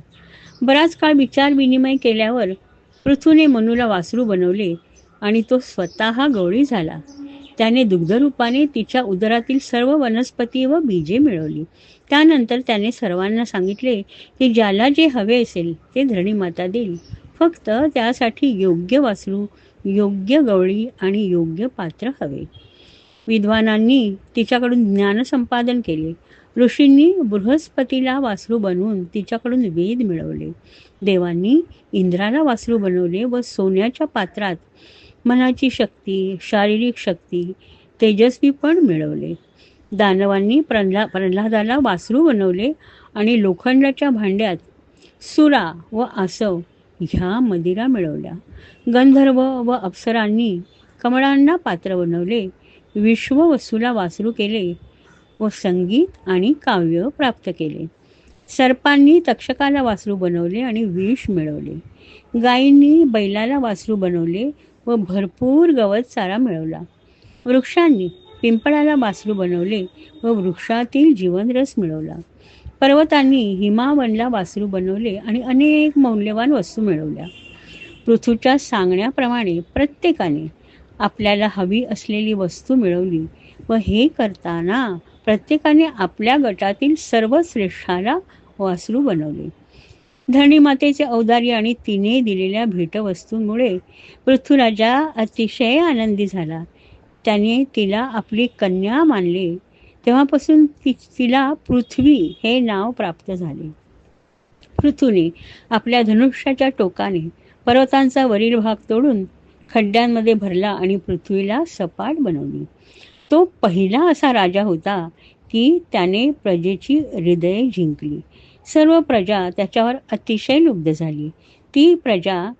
S1: बराच काळ विचार विनिमय केल्यावर पृथ्वीने मनूला वासरू बनवले आणि तो स्वतः गवळी झाला. त्याने दुग्धरूपाने तिच्या उदरातील सर्व वनस्पती व बीजे मिळवली. त्यानंतर त्याने सर्वांना सांगितले की ज्याला जे हवे असेल ते धरणी माता देईल. फक्त त्यासाठी योग्य वासरू, योग्य गवळी आणि योग्य पात्र हवे. विद्वानांनी तिच्याकडून ज्ञान संपादन केले. ऋषींनी बृहस्पतीला वासरू बनवून तिच्याकडून वेद मिळवले. देवांनी इंद्राला वासरू बनवले व सोन्याच्या पात्रात मनाची शक्ती, शारीरिक शक्ती, तेजस्वी पण मिळवले. दानवांनी प्रल्हादाला वासरू बनवले आणि लोखंडाच्या भांड्यात सुरा व आसव ह्या मदिरा मिळवल्या. गंधर्व व अप्सरांनी कमळांना पात्र बनवले. विश्ववसूला वासरू केले व संगीत आणि काव्य प्राप्त केले. सर्पांनी तक्षकाला वासरू बनवले आणि विष मिळवले. गायींनी बैलाला वासरू बनवले व भरपूर गवत चारा मिळवला. वृक्षांनी पिंपळाला वासरू बनवले व वृक्षातील जीवनरस मिळवला. पर्वतांनी हिमावनला वासरू बनवले आणि अनेक मौल्यवान वस्तू मिळवल्या. पृथ्वीच्या सांगण्याप्रमाणे प्रत्येकाने आपल्याला हवी असलेली वस्तू मिळवली व हे करताना प्रत्येकाने आपल्या गटातील सर्वश्रेष्ठाला वासरू बनवले. धरणी मातेचे औदार्य आणि तिने दिलेल्या भेटवस्तूंमुळे पृथ्वीराजा अतिशय आनंदी झाला. त्याने तिला आपली कन्या मानले. तेव्हापासून तिला पृथ्वी हे नाव प्राप्त झाले. पृथ्वीने आपल्या धनुष्याच्या टोकाने पर्वतांचा वरील भाग तोडून खड्ड्यांमध्ये भरला आणि पृथ्वीला सपाट बनवली. तो पहिला असा राजा होता की त्याने प्रजेची हृदये जिंकली. सर्व प्रजा त्याच्यावर अतिशय लुब्ध झाली. ती प्रजा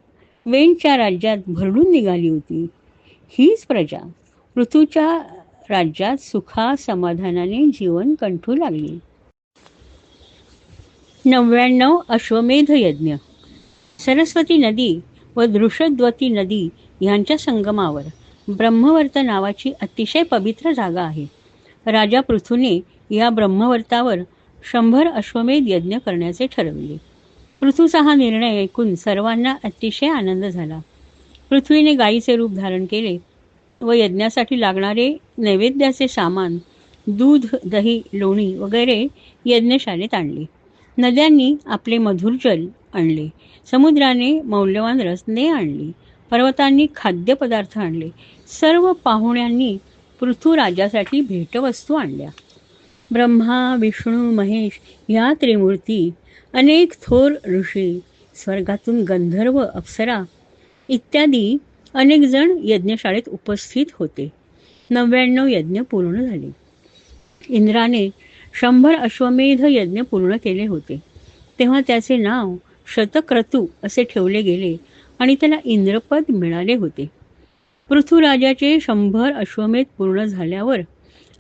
S1: वेणच्या राज्यात भरडून निघाली होती. हीच प्रजा पृथ्वीच्या राज्यात सुखा समाधानाने जीवन कंठू लागली. 99 अश्वमेध यज्ञ. सरस्वती नदी व दृषद्वती नदी यांच्या संगमावर ब्रह्मवर्त नावाची अतिशय पवित्र जागा आहे. राजा पृथूने या ब्रह्मवर्तावर 100 अश्वमेध यज्ञ करण्याचे ठरवले. पृथूचा हा निर्णय ऐकून सर्वांना अतिशय आनंद झाला. पृथ्वीने गायीचे रूप धारण केले व यज्ञासाठी लागणारे नैवेद्याचे सामान, दूध, दही, लोणी वगैरे यज्ञशाळेत आणले. नद्यांनी आपले मधुर जल आणले. समुद्राने मौल्यवान रत्ने आणली. पर्वतांनी खाद्यपदार्थ आणले. सर्व पाहुण्यांनी पृथ्वीराजासाठी भेटवस्तू आणल्या. ब्रह्मा, विष्णू, महेश या त्रिमूर्ती, अनेक थोर ऋषी, स्वर्गातून गंधर्व, अप्सरा इत्यादी अनेक जण यज्ञशाळेत उपस्थित होते. 99 यज्ञ पूर्ण झाले. इंद्राने 100 अश्वमेध यज्ञ पूर्ण केले होते. तेव्हा त्याचे नाव शतक्रतू असे ठेवले गेले आणि त्याला इंद्रपद मिळाले होते. पृथ्वीराजाचे 100 अश्वमेध पूर्ण झाल्यावर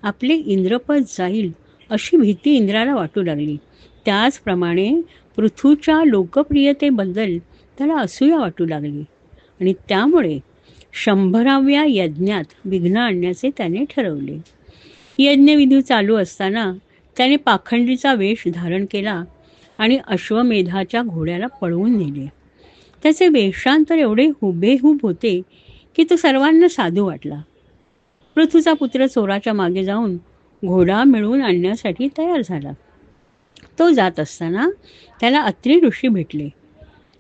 S1: आपले इंद्रपद जाईल अशी भीती इंद्राला वाटू लागली. त्याचप्रमाणे पृथ्वीच्या लोकप्रियतेबद्दल त्याला असूया वाटू लागली आणि त्यामुळे 100व्या यज्ञात विघ्न आणण्याचे त्याने ठरवले. यज्ञविधी चालू असताना त्याने पाखंडीचा वेश धारण केला आणि अश्वमेधाच्या घोड्याला पळवून नेले. त्याचे वेषांतर एवढे हुबेहूब होते की तो सर्वांना साधू वाटला. पृथूचा पुत्र चोराच्या मागे जाऊन घोडा मिळवून आणण्यासाठी तयार झाला. तो जात असताना त्याला अत्री ऋषी भेटले.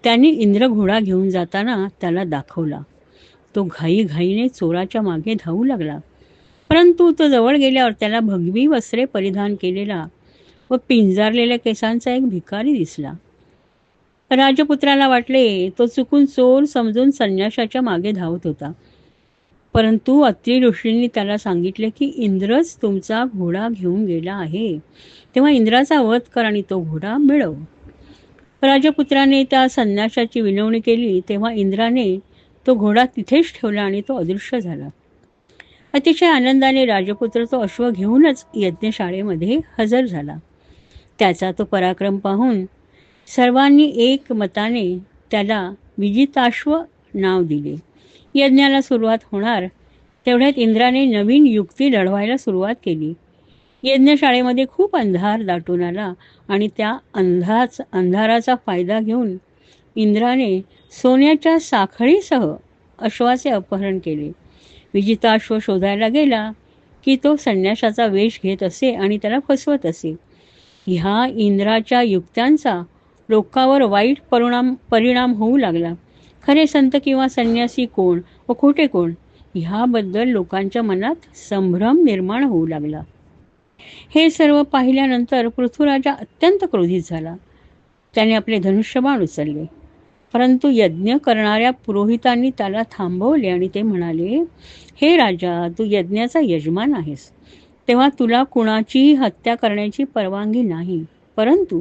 S1: त्यांनी इंद्र घोडा घेऊन जाताना त्याला दाखवला. तो घाईघाईने चोराच्या मागे धावू लागला. परंतु तो जवळ गेल्यावर त्याला भगवी वस्त्रे परिधान केलेला व पिंजारलेल्या केसांचा एक भिकारी दिसला. राजपुत्राला वाटले तो चुकून चोर समजून संन्याशाच्या मागे धावत होता. परंतु अत्री ऋषींनी त्याला सांगितले की इंद्रच तुमचा घोडा घेऊन गेला आहे, तेव्हा इंद्राचा वध कर आणि तो घोडा मिळव. राजपुत्राने त्या संन्याशाची विनवणी केली तेव्हा इंद्राने तो घोडा तिथेच ठेवला आणि तो अदृश्य झाला. अतिशय आनंदाने राजपुत्र तो अश्व घेऊनच यज्ञशाळेमध्ये हजर झाला. त्याचा तो पराक्रम पाहून सर्वांनी एक मताने त्याला विजिताश्व नाव दिले. यज्ञाला सुरुवात होणार तेवढ्यात इंद्राने नवीन युक्ती लढवायला सुरुवात केली. यज्ञशाळेमध्ये खूप अंधार दाटून आला आणि त्या अंधाराचा फायदा घेऊन इंद्राने सोन्याच्या साखळीसह अश्वाचे अपहरण केले. विजिताश्व शोधायला गेला की तो संन्याशाचा वेश घेत असे आणि त्याला फसवत असे. ह्या इंद्राच्या युक्त्यांचा लोकांवर वाईट परिणाम होऊ लागला. खरे संत किंवा संन्यासी कोण व खोटे कोण ह्याबद्दल लोकांच्या मनात संभ्रम निर्माण होऊ लागला. हे सर्व पाहिल्यानंतर पृथ्वीराजा अत्यंत क्रोधित झाला. त्याने आपले धनुष्यबाण उचलले. परंतु यज्ञ करणाऱ्या पुरोहितांनी त्याला थांबवले आणि ते म्हणाले, हे राजा, तू यज्ञाचा यजमान आहेस, तेव्हा तुला कुणाचीही हत्या करण्याची परवानगी नाही. परंतु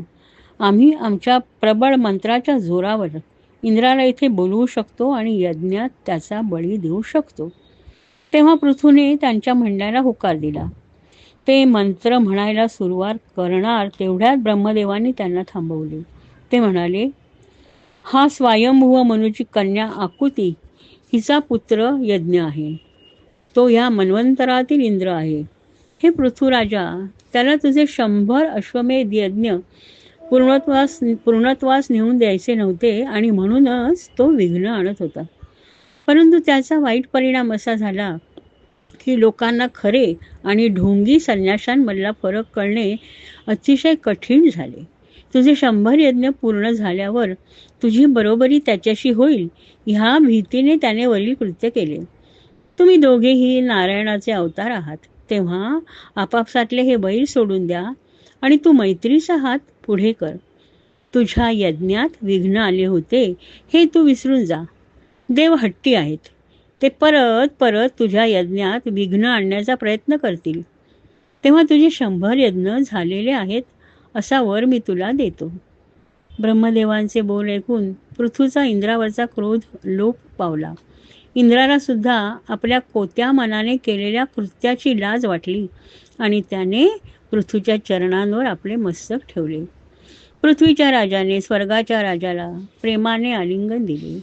S1: आम्ही आमच्या प्रबळ मंत्राच्या जोरावर इंद्राला इथे बोलवू शकतो आणि यज्ञात त्याचा बळी देऊ शकतो. तेव्हा पृथूने त्यांच्या म्हणण्याला होकार दिला. ते मंत्र म्हणायला सुरुवात करणार तेवढ्यात ब्रह्मदेवांनी त्यांना थांबवले. ते म्हणाले, हा स्वयंभुव मनुची कन्या आकुती हिचा पुत्र यज्ञ आहे. तो ह्या मन्वंतरातील इंद्र आहे. हे पृथ्वीराजा, त्याला तुझे 100 अश्वमेध यज्ञ पूर्णत्वास नेऊन द्यायचे नव्हते आणि म्हणूनच तो विघ्न आणत होता. परंतु त्याचा वाईट परिणाम असा झाला की लोकांना खरे आणि ढोंगी संन्याशांमधला फरक कळणे अतिशय कठीण झाले. तुझे 100 यज्ञ पूर्ण झाल्यावर तुझी बरोबरी त्याच्याशी होईल ह्या भीतीने त्याने वरील कृत्य केले. तुम्ही दोघेही नारायणाचे अवतार आहात, तेव्हा आपापसातले हे बैल सोडून द्या आणि तू मैत्रीचा हात पुढे कर. तुझ्या यज्ञात विघ्न आले होते हे तू विसरून जा. देव हट्टी आहेत, ते परत परत तुझ्या यज्ञात विघ्न आणण्याचा प्रयत्न करतील. तेव्हा तुझे 100 यज्ञ झालेले आहेत असा वर मी तुला देतो. ब्रह्मदेवांचे बोल ऐकून पृथ्वीचा इंद्रावरचा क्रोध लोप पावला. इंद्राला सुद्धा आपल्या कोत्या मनाने केलेल्या कृत्याची लाज वाटली आणि त्याने पृथ्वीच्या चरणांवर आपले मस्तक ठेवले. पृथ्वीच्या राजाने स्वर्गाच्या राजाला प्रेमाने आलिंगन दिले.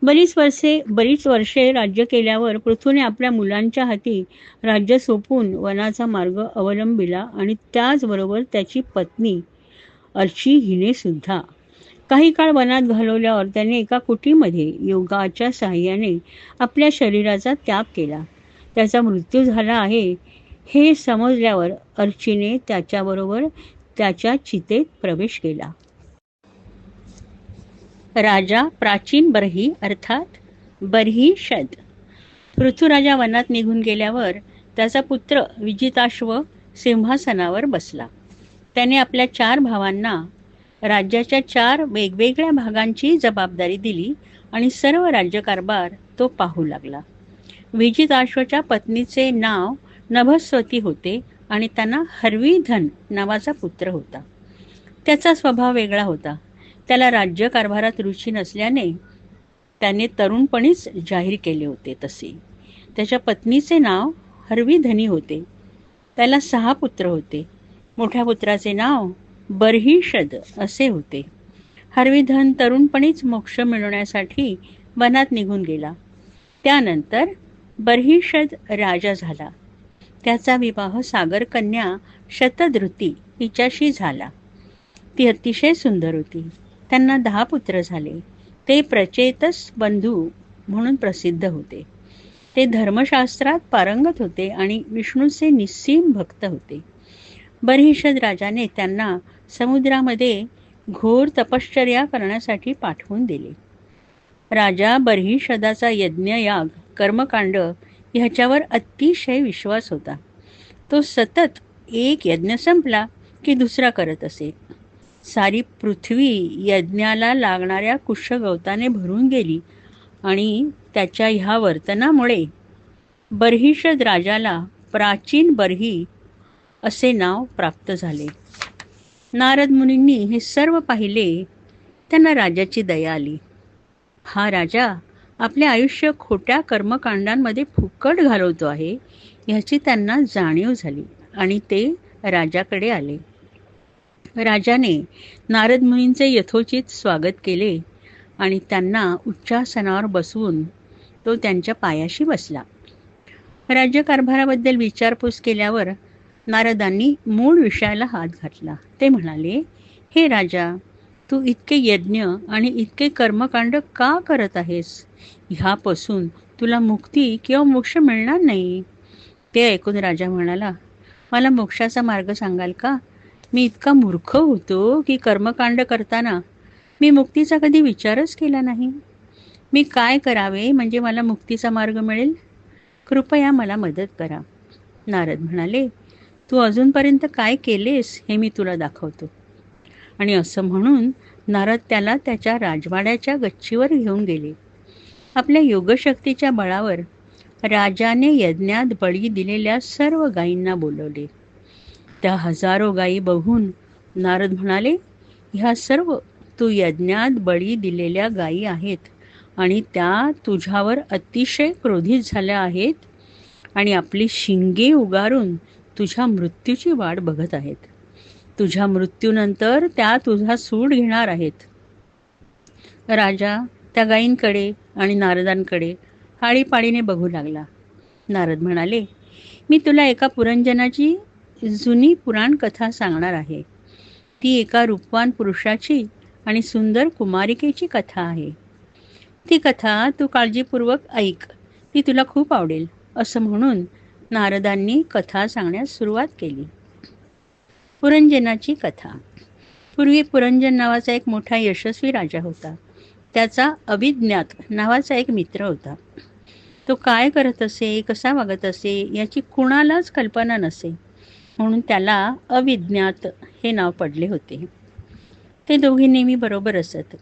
S1: बरीच वर्षे राज्य केल्यावर पृथूने आपल्या मुलांच्या हाती राज्य सोपून वनाचा मार्ग अवलंबिला आणि त्याचबरोबर त्याची पत्नी अर्ची हिने सुद्धा. काही काळ वनात घालवल्यावर त्याने एका कुटीमध्ये योगाच्या साहाय्याने आपल्या शरीराचा त्याग केला. त्याचा मृत्यू झाला आहे हे समजल्यावर अर्चीने त्याच्याबरोबर त्याच्या चितेत प्रवेश केला. राजा प्राचीन बर्ही अर्थात बर्हिषद. पृथ्वीराजा वनात निघून गेल्यावर त्याचा पुत्र विजिताश्व सिंहासनावर बसला. त्याने आपल्या 4 भावांना राज्याच्या 4 वेगवेगळ्या भागांची जबाबदारी दिली आणि सर्व राज्यकारभार तो पाहू लागला. विजिताश्वच्या पत्नीचे नाव नभस्वती होते आणि त्यांना हर्वीधन नावाचा पुत्र होता. त्याचा स्वभाव वेगळा होता. त्याला राज्यकारभारात रुची नसल्याने त्याने तरुणपणीच जाहीर केले होते. तसे त्याच्या पत्नीचे नाव हर्वीधनी होते. त्याला 6 पुत्र होते. मोठ्या पुत्राचे नाव बर्हिषद असे होते. हर्वीधन तरुणपणीच मोक्ष मिळवण्यासाठी वनात निघून गेला. त्यानंतर बर्हिषद राजा झाला. त्याचा विवाह सागरकन्या शतधृती हिच्याशी झाला. ती अतिशय सुंदर होती. त्यांना 10 पुत्र झाले. ते प्रचेतस बंधू म्हणून प्रसिद्ध होते. ते धर्मशास्त्रात पारंगत होते आणि विष्णूचे निस्सीम भक्त होते. बर्हिषद राजाने त्यांना समुद्रामध्ये घोर तपश्चर्या करण्यासाठी पाठवून दिले. राजा बर्हिषदाचा यज्ञयाग कर्मकांड ह्याच्यावर अतिशय विश्वास होता. तो सतत एक यज्ञ संपला की दुसरा करत असे. सारी पृथ्वी यज्ञाला लागणाऱ्या कुशगवताने भरून गेली आणि त्याच्या ह्या वर्तनामुळे बर्हिषद राजाला प्राचीन बर्ही असे नाव प्राप्त झाले. नारद मुनींनी हे सर्व पाहिले. त्यांना राजाची दया आली. हा राजा आपले आयुष्य खोट्या कर्मकांडांमध्ये फुकट घालवतो आहे ह्याची त्यांना जाणीव झाली आणि ते राजाकडे आले. राजाने नारद मुनींचे यथोचित स्वागत केले आणि त्यांना उच्चासनावर बसवून तो त्यांच्या पायाशी बसला. राज्यकारभाराबद्दल विचारपूस केल्यावर नारदांनी मूळ विषयाला हात घातला. ते म्हणाले, हे राजा, तू इतके यज्ञ आणि इतके कर्मकांड का करत आहेस? ह्यापासून तुला मुक्ती किंवा मोक्ष मिळणार नाही. ते ऐकून राजा म्हणाला, मला मोक्षाचा मार्ग सांगाल का? मी इतका मूर्ख होतो की कर्मकांड करताना मी मुक्तीचा कधी विचारच केला नाही. मी काय करावे म्हणजे मला मुक्तीचा मार्ग मिळेल? कृपया मला मदत करा. नारद म्हणाले, तू अजूनपर्यंत काय केलेस हे मी तुला दाखवतो. आणि असं म्हणून नारद त्याला त्याच्या राजवाड्याच्या गच्चीवर घेऊन गेले. आपल्या योगशक्तीच्या बळावर राजाने यज्ञात बळी दिलेल्या सर्व गायींना बोलवले. त्या हजारो गायी बघून नारद म्हणाले, ह्या सर्व तू यज्ञात बळी दिलेल्या गायी आहेत आणि त्या तुझ्यावर अतिशय क्रोधित झाल्या आहेत आणि आपली शिंगे उगारून तुझ्या मृत्यूची वाट बघत आहेत. तुझ्या मृत्यूनंतर त्या तुझा सूड घेणार आहेत. राजा त्या गायींकडे आणि नारदांकडे आळीपाळीने बघू लागला. नारद म्हणाले, मी तुला एका पुरंजनाची जुनी पुराण कथा सांगणार आहे. ती एका रूपवान पुरुषाची आणि सुंदर कुमारिकेची कथा आहे. ती कथा तू काळजीपूर्वक ऐक, ती तुला खूप आवडेल. असं म्हणून नारदांनी कथा सांगण्यास सुरुवात केली. पुरंजनाची कथा. पूर्वी पुरंजन नावाचा एक मोठा यशस्वी राजा होता. त्याचा अविज्ञात नावाचा एक मित्र होता. तो काय करत असे, कसा वागत असे याची कुणालाच कल्पना नसे, म्हणून त्याला अविज्ञात हे नाव पडले होते. ते दोघे नेहमी बरोबर असत.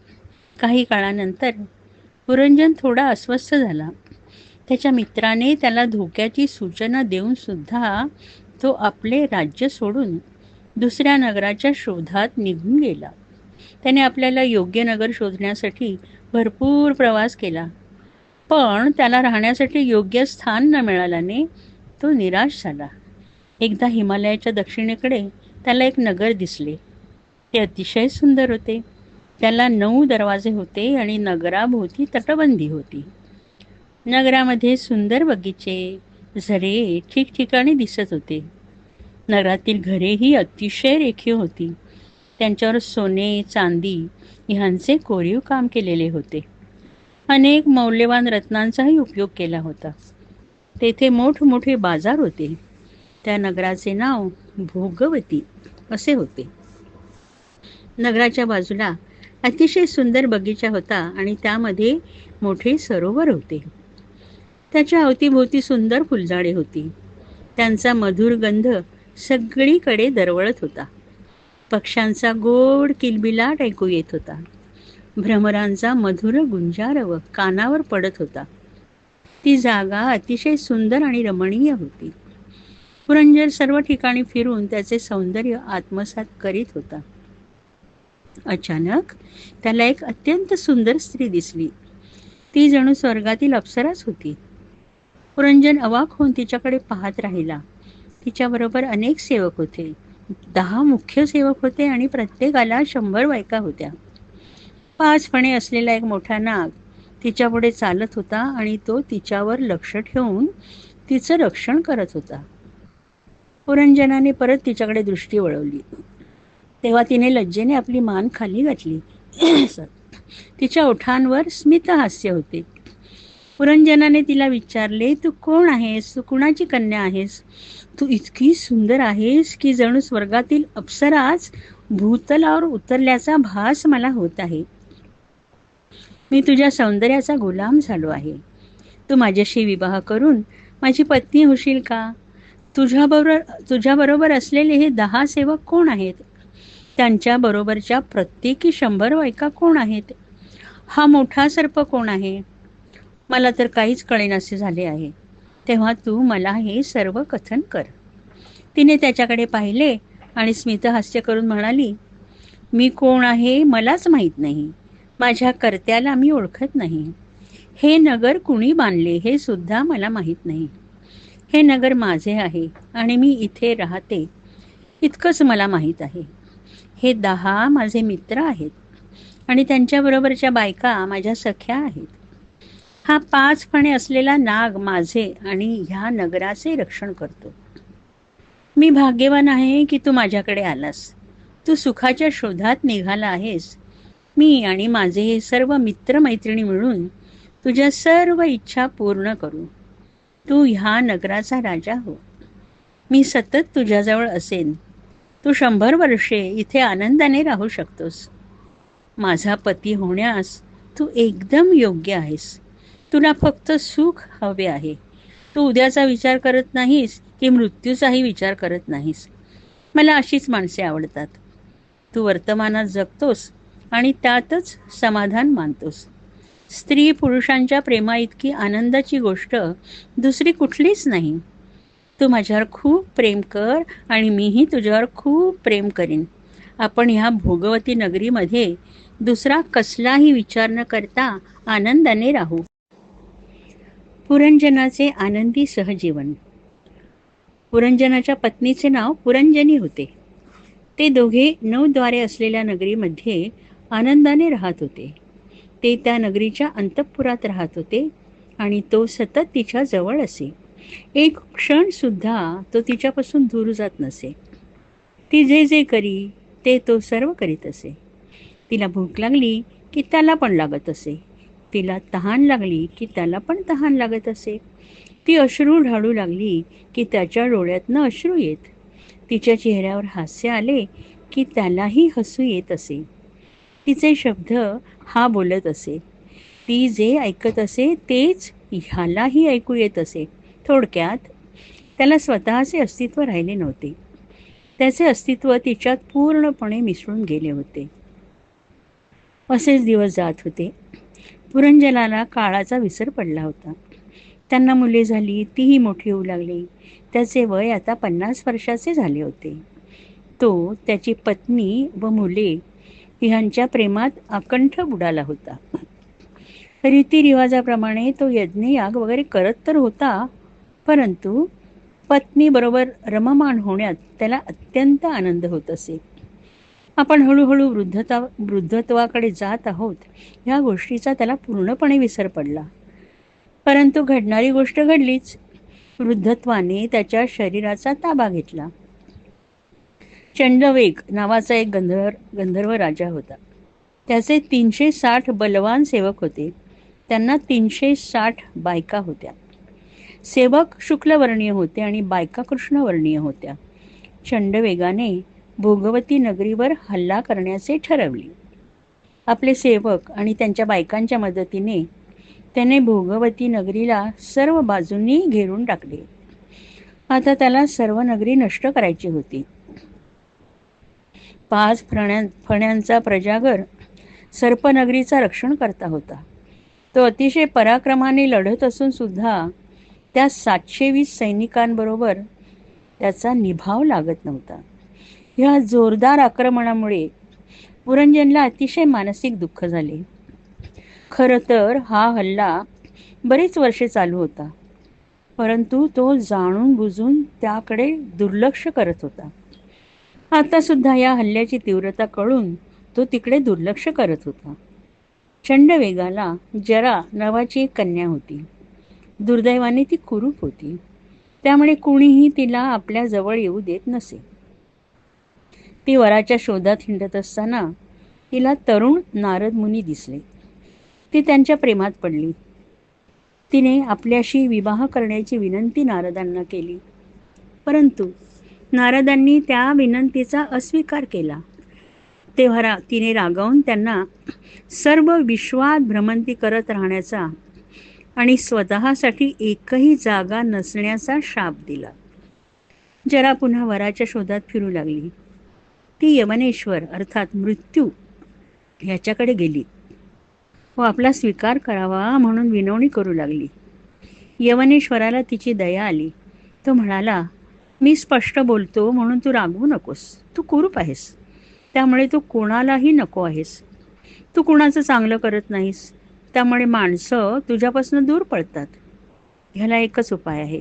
S1: काही काळानंतर पुरंजन थोडा अस्वस्थ झाला. त्याच्या मित्राने त्याला धोक्याची सूचना देऊन सुद्धा तो आपले राज्य सोडून दुसऱ्या नगराच्या शोधात निघून गेला. त्याने आपल्याला योग्य नगर शोधण्यासाठी भरपूर प्रवास केला, पण त्याला राहण्यासाठी योग्य स्थान न मिळाल्याने तो निराश झाला. एकदा हिमालयाच्या दक्षिणेकडे त्याला एक नगर दिसले. ते अतिशय सुंदर होते. त्याला 9 दरवाजे होते आणि नगराभोवती तटबंदी होती. नगरामध्ये सुंदर बगीचे, झरे ठिकठिकाणी दिसत होते. नगरातील घरेही अतिशय रेखीव होती. त्यांच्यावर सोने, चांदी ह्यांचे कोरीव काम केलेले होते. अनेक मौल्यवान रत्नांचाही उपयोग केला होता. तेथे मोठमोठे बाजार होते. त्या नगराचे नाव भोगवती असे होते. नगराच्या बाजूला अतिशय सुंदर बगीचा होता आणि त्यामध्ये मोठे सरोवर होते. त्याच्या अवतीभोवती सुंदर फुलझाडे होती. त्यांचा मधुर गंध सगळीकडे दरवळत होता. पक्ष्यांचा गोड किलबिलाट ऐकू येत होता. भ्रमरांचा मधुर गुंजारव कानावर पडत होता. ती जागा अतिशय सुंदर आणि रमणीय होती. पुरंजर सर्व ठिकाणी फिरून त्याचे सौंदर्य आत्मसात करीत होता. अचानक त्याला एक अत्यंत सुंदर स्त्री दिसली. ती जणू स्वर्गातील अप्सराच होती. पुरंजन अवाक होऊन तिच्याकडे पाहत राहिला. तिच्याबरोबर अनेक सेवक होते. 10 मुख्य सेवक होते आणि प्रत्येकाला 100 बायका होत्या. 5 फणे असलेला एक मोठा नाग तिच्यापुढे चालत होता आणि तो तिच्यावर लक्ष ठेवून तिचं रक्षण करत होता. पुरंजनाने परत तिच्याकडे दृष्टी वळवली. तेव्हा तिने लज्जेने आपली मान खाली घातली. तिच्या ओठांवर स्मितहास्य होते. पुरंजनाने तिला विचारले, तू कोण आहेस? तू कुणाची कन्या आहेस? तू इतकी सुंदर आहेस की जणू स्वर्गातील अप्सराच भूतलावर उतरल्याचा भास मला होत आहे. मी तुझ्या सौंदर्याचा गुलाम झालो आहे. तू माझ्याशी विवाह करून माझी पत्नी होशील का? तुझ्याबरोबर असलेले हे 10 सेवक कोण आहेत? त्यांच्या बरोबरच्या प्रत्येकी 100 बायका कोण आहेत? हा मोठा सर्प कोण आहे? मला तर काहीच कळेनासे झाले आहे. तेव्हा तू मला हे सर्व कथन कर. तिने त्याच्याकडे पाहिले आणि स्मितहास्य करून म्हणाली, मी कोण आहे मलाच माहीत नाही. माझ्या कर्त्याला मी ओळखत नाही. हे नगर कुणी बांधले हे सुद्धा मला माहीत नाही. हे नगर माझे आहे आणि मी इथे राहते इतकंच मला माहीत आहे. हे 10 माझे मित्र आहेत आणि त्यांच्याबरोबरच्या बायका माझ्या सख्या आहेत. हा 5 फणे असलेला नाग माझे आणि ह्या नगराचे रक्षण करतो. मी भाग्यवान आहे की तू माझ्याकडे आलास. तू सुखाच्या शोधात निघाला आहेस. मी आणि माझे हे सर्व मित्रमैत्रिणी मिळून तुझ्या सर्व इच्छा पूर्ण करू. तू ह्या नगराचा राजा हो. मी सतत तुझ्याजवळ असेन. तू 100 वर्षे इथे आनंदाने राहू शकतोस. माझा पती होण्यास तू एकदम योग्य आहेस. तुला फक्त सुख हवे आहे. तू उद्याचा विचार करत नाहीस की मृत्यूचाही विचार करत नाहीस. मला अशीच माणसे आवडतात. तू वर्तमानात जगतोस आणि त्यातच समाधान मानतोस. स्त्री पुरुषांच्या प्रेमा इतकी आनंदाची गोष्ट दुसरी कुठलीच नाही. तू माझ्यावर खूप प्रेम कर आणि मीही तुझ्यावर खूप प्रेम करीन. आपण ह्या भोगवती नगरीमध्ये दुसरा कसलाही विचार न करता आनंदाने राहू. पुरंजनाचे आनंदी सहजीवन. पुरंजनाच्या पत्नीचे नाव पुरंजनी होते. ते दोघे 9 द्वारे असलेल्या नगरीमध्ये आनंदाने राहत होते. ते त्या नगरीच्या अंतःपुरात राहत होते आणि तो सतत तिच्या जवळ असे. एक क्षण सुद्धा तो तिच्यापासून दूर जात नसे. ती जे जे करी ते तो सर्व करीत असे. तिला भूक लागली की त्याला पण लागत असे. तिला तहान लागली की त्याला पण तहान लागत असे. ती अश्रू ढाळू लागली की त्याच्या डोळ्यातनं अश्रू येत. तिच्या चेहऱ्यावर हास्य आले की त्यालाही हसू येत असे. तिचे शब्द हा बोलत असे. ती जे ऐकत असे तेच ह्यालाही ऐकू येत असे. थोडक्यात त्याला स्वतःचे अस्तित्व राहिले नव्हते. त्याचे अस्तित्व तिच्यात पूर्णपणे मिसळून गेले होते. असेच दिवस जात होते. पुरंजनाला काळाचा विसर पडला होता. त्यांना मुले झाली. तीही मोठी होऊ लागली. त्याचे वय आता 50 वर्षाचे झाले होते. तो, त्याची पत्नी व मुले ह्यांच्या प्रेमात अकंठ बुडाला होता. रीतिरिवाजाप्रमाणे तो यज्ञयाग वगैरे करत तर होता, परंतु पत्नी बरोबर रममाण होण्यात त्याला अत्यंत आनंद होत असे. आपण हळूहळू वृद्धत्वाकडे जात आहोत ह्या गोष्टीचा त्याला पूर्णपणे विसर पडला. परंतु घडणारी गोष्ट घडलीच. वृद्धत्वाने त्याच्या शरीराचा ताबा घेतला. चंडवेग नावाचा एक गंधर्व राजा होता. त्याचे 360 बलवान सेवक होते. त्यांना 360 बायका होत्या. सेवक शुक्लवर्णीय होते आणि बायका कृष्णवर्णीय होत्या. चंडवेगाने भोगवती नगरीवर हल्ला करण्याचे ठरवले. आपले सेवक आणि त्यांच्या बायकांच्या मदतीने त्याने भोगवती नगरीला सर्व बाजूंनी घेरून टाकले. आता त्याला सर्व नगरी नष्ट करायची होती. 5 फण्यांचा प्रजागर सर्पनगरीचा रक्षण करता होता. तो अतिशय पराक्रमाने लढत असून सुद्धा त्या 720 सैनिकांबरोबर त्याचा निभाव लागत नव्हता. ह्या जोरदार आक्रमणामुळे पुरंजनला अतिशय मानसिक दुःख झाले. खरं तर हा हल्ला बरीच वर्षे चालू होता, परंतु तो जाणून बुजून त्याकडे दुर्लक्ष करत होता. आता सुद्धा या हल्ल्याची तीव्रता कळून तो तिकडे दुर्लक्ष करत होता. चंडवेगाला जरा नावाची एक कन्या होती. दुर्दैवाने ती कुरूप होती, त्यामुळे कुणीही तिला आपल्या जवळ येऊ देत नसे. ती वराच्या शोधात हिंडत असताना तिला तरुण नारद मुनी दिसले. ती त्यांच्या प्रेमात पडली. तिने आपल्याशी विवाह करण्याची विनंती नारदांना केली, परंतु नारदांनी त्या विनंतीचा अस्वीकार केला. तेव्हा तिने रागावून त्यांना सर्व विश्वात भ्रमंती करत राहण्याचा आणि स्वतःसाठी एकही जागा नसण्याचा शाप दिला. जरा पुन्हा वराच्या शोधात फिरू लागली. ती यमनेश्वर अर्थात मृत्यू ह्याच्याकडे गेली व आपला स्वीकार करावा म्हणून विनवणी करू लागली. यवनेश्वराला तिची दया आली. तो म्हणाला, मी स्पष्ट बोलतो म्हणून तू रागवू नकोस. तू कुरूप आहेस, त्यामुळे तू कोणालाही नको आहेस. तू कुणाचं चांगलं करत नाहीस, त्यामुळे माणसं तुझ्यापासून दूर पळतात. ह्याला एकच उपाय आहे.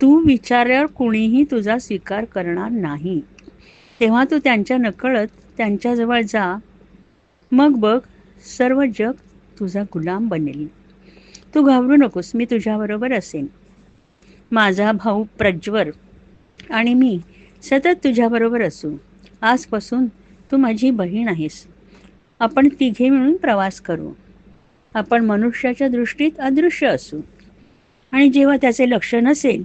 S1: तू विचारल्यावर कुणीही तुझा स्वीकार करणार नाही. तेव्हा तू त्यांच्या नकळत त्यांच्याजवळ जा. मग बघ, सर्व जग तुझा गुलाम बनेल. तू घाबरू नकोस, मी तुझ्याबरोबर असेन. माझा भाऊ प्रज्वर आणि मी सतत तुझ्याबरोबर असू. आजपासून तू माझी बहीण आहेस. आपण तिघे मिळून प्रवास करू. आपण मनुष्याच्या दृष्टीत अदृश्य असू आणि जेव्हा त्याचे लक्ष नसेल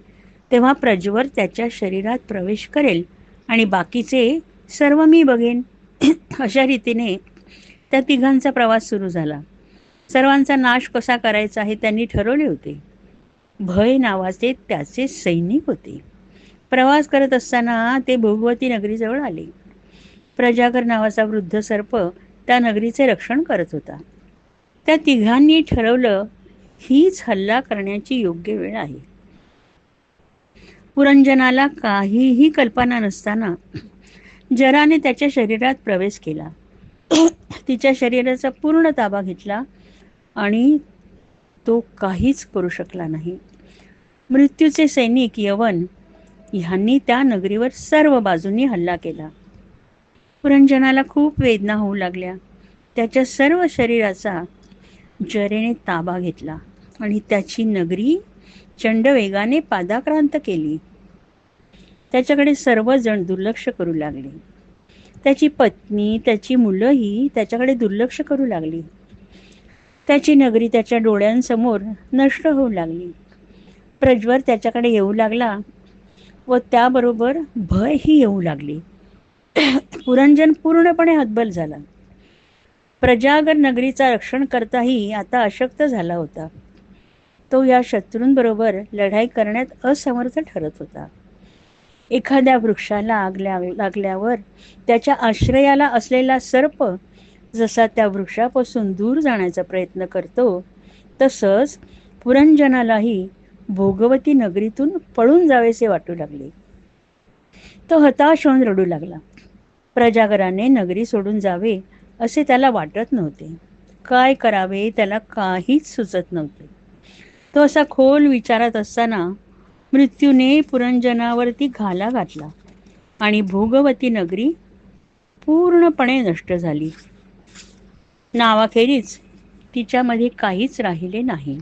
S1: तेव्हा प्रज्वर त्याच्या शरीरात प्रवेश करेल आणि बाकीचे सर्व मी बघेन. अशा रीतीने त्या तिघांचा प्रवास सुरू झाला. सर्वांचा नाश कसा करायचा हे त्यांनी ठरवले होते. भय नावाचे त्याचे सैनिक होते. प्रवास करत असताना ते भोगवती नगरीजवळ आले. प्रजागर नावाचा वृद्ध सर्प त्या नगरीचे रक्षण करत होता. त्या तिघांनी ठरवलं, हीच हल्ला करण्याची योग्य वेळ आहे. पुरंजनाला काहीही कल्पना नसताना जराने त्याच्या शरीरात प्रवेश केला. तिच्या शरीराचा पूर्ण ताबा घेतला आणि तो काहीच करू शकला नाही. मृत्यूचे सैनिक यवन ह्यांनी त्या नगरीवर सर्व बाजूंनी हल्ला केला. पुरंजनाला खूप वेदना होऊ लागल्या. त्याच्या सर्व शरीराचा जरेने ताबा घेतला आणि त्याची नगरी चंडवेगाने पादाक्रांत केली. त्याच्याकडे सर्वजण दुर्लक्ष करू लागले. त्याची पत्नी, त्याची मुलंही त्याच्याकडे दुर्लक्ष करू लागली. त्याची नगरी त्याच्या डोळ्यांसमोर नष्ट होऊ लागली. प्रज्वर त्याच्याकडे येऊ लागला व त्याबरोबर भयही येऊ लागली. पुरंजन पूर्णपणे हतबल झाला. प्रजागर नगरीचा रक्षण करताही आता अशक्त झाला होता. तो या शत्रूंबरोबर लढाई करण्यात असमर्थ ठरत होता. एखाद्या वृक्षाला आग लागल्यावर त्याच्या आश्रयाला असलेला सर्प जसा त्या वृक्षापासून दूर जाण्याचा प्रयत्न करतो, तसंच पुरंजनालाही भोगवती नगरीतून पळून जावेसे वाटू लागले. तो हताश होऊन रडू लागला. प्रजागराने नगरी सोडून जावे असे त्याला वाटत नव्हते. काय करावे त्याला काहीच सुचत नव्हते. तो असा खोल विचारात असताना मृत्यूने पुरंजनावरती घाला घातला आणि भोगवती नगरी पूर्णपणे नष्ट झाली. नावाखेरीज तिच्यामध्ये काहीच राहिले नाही.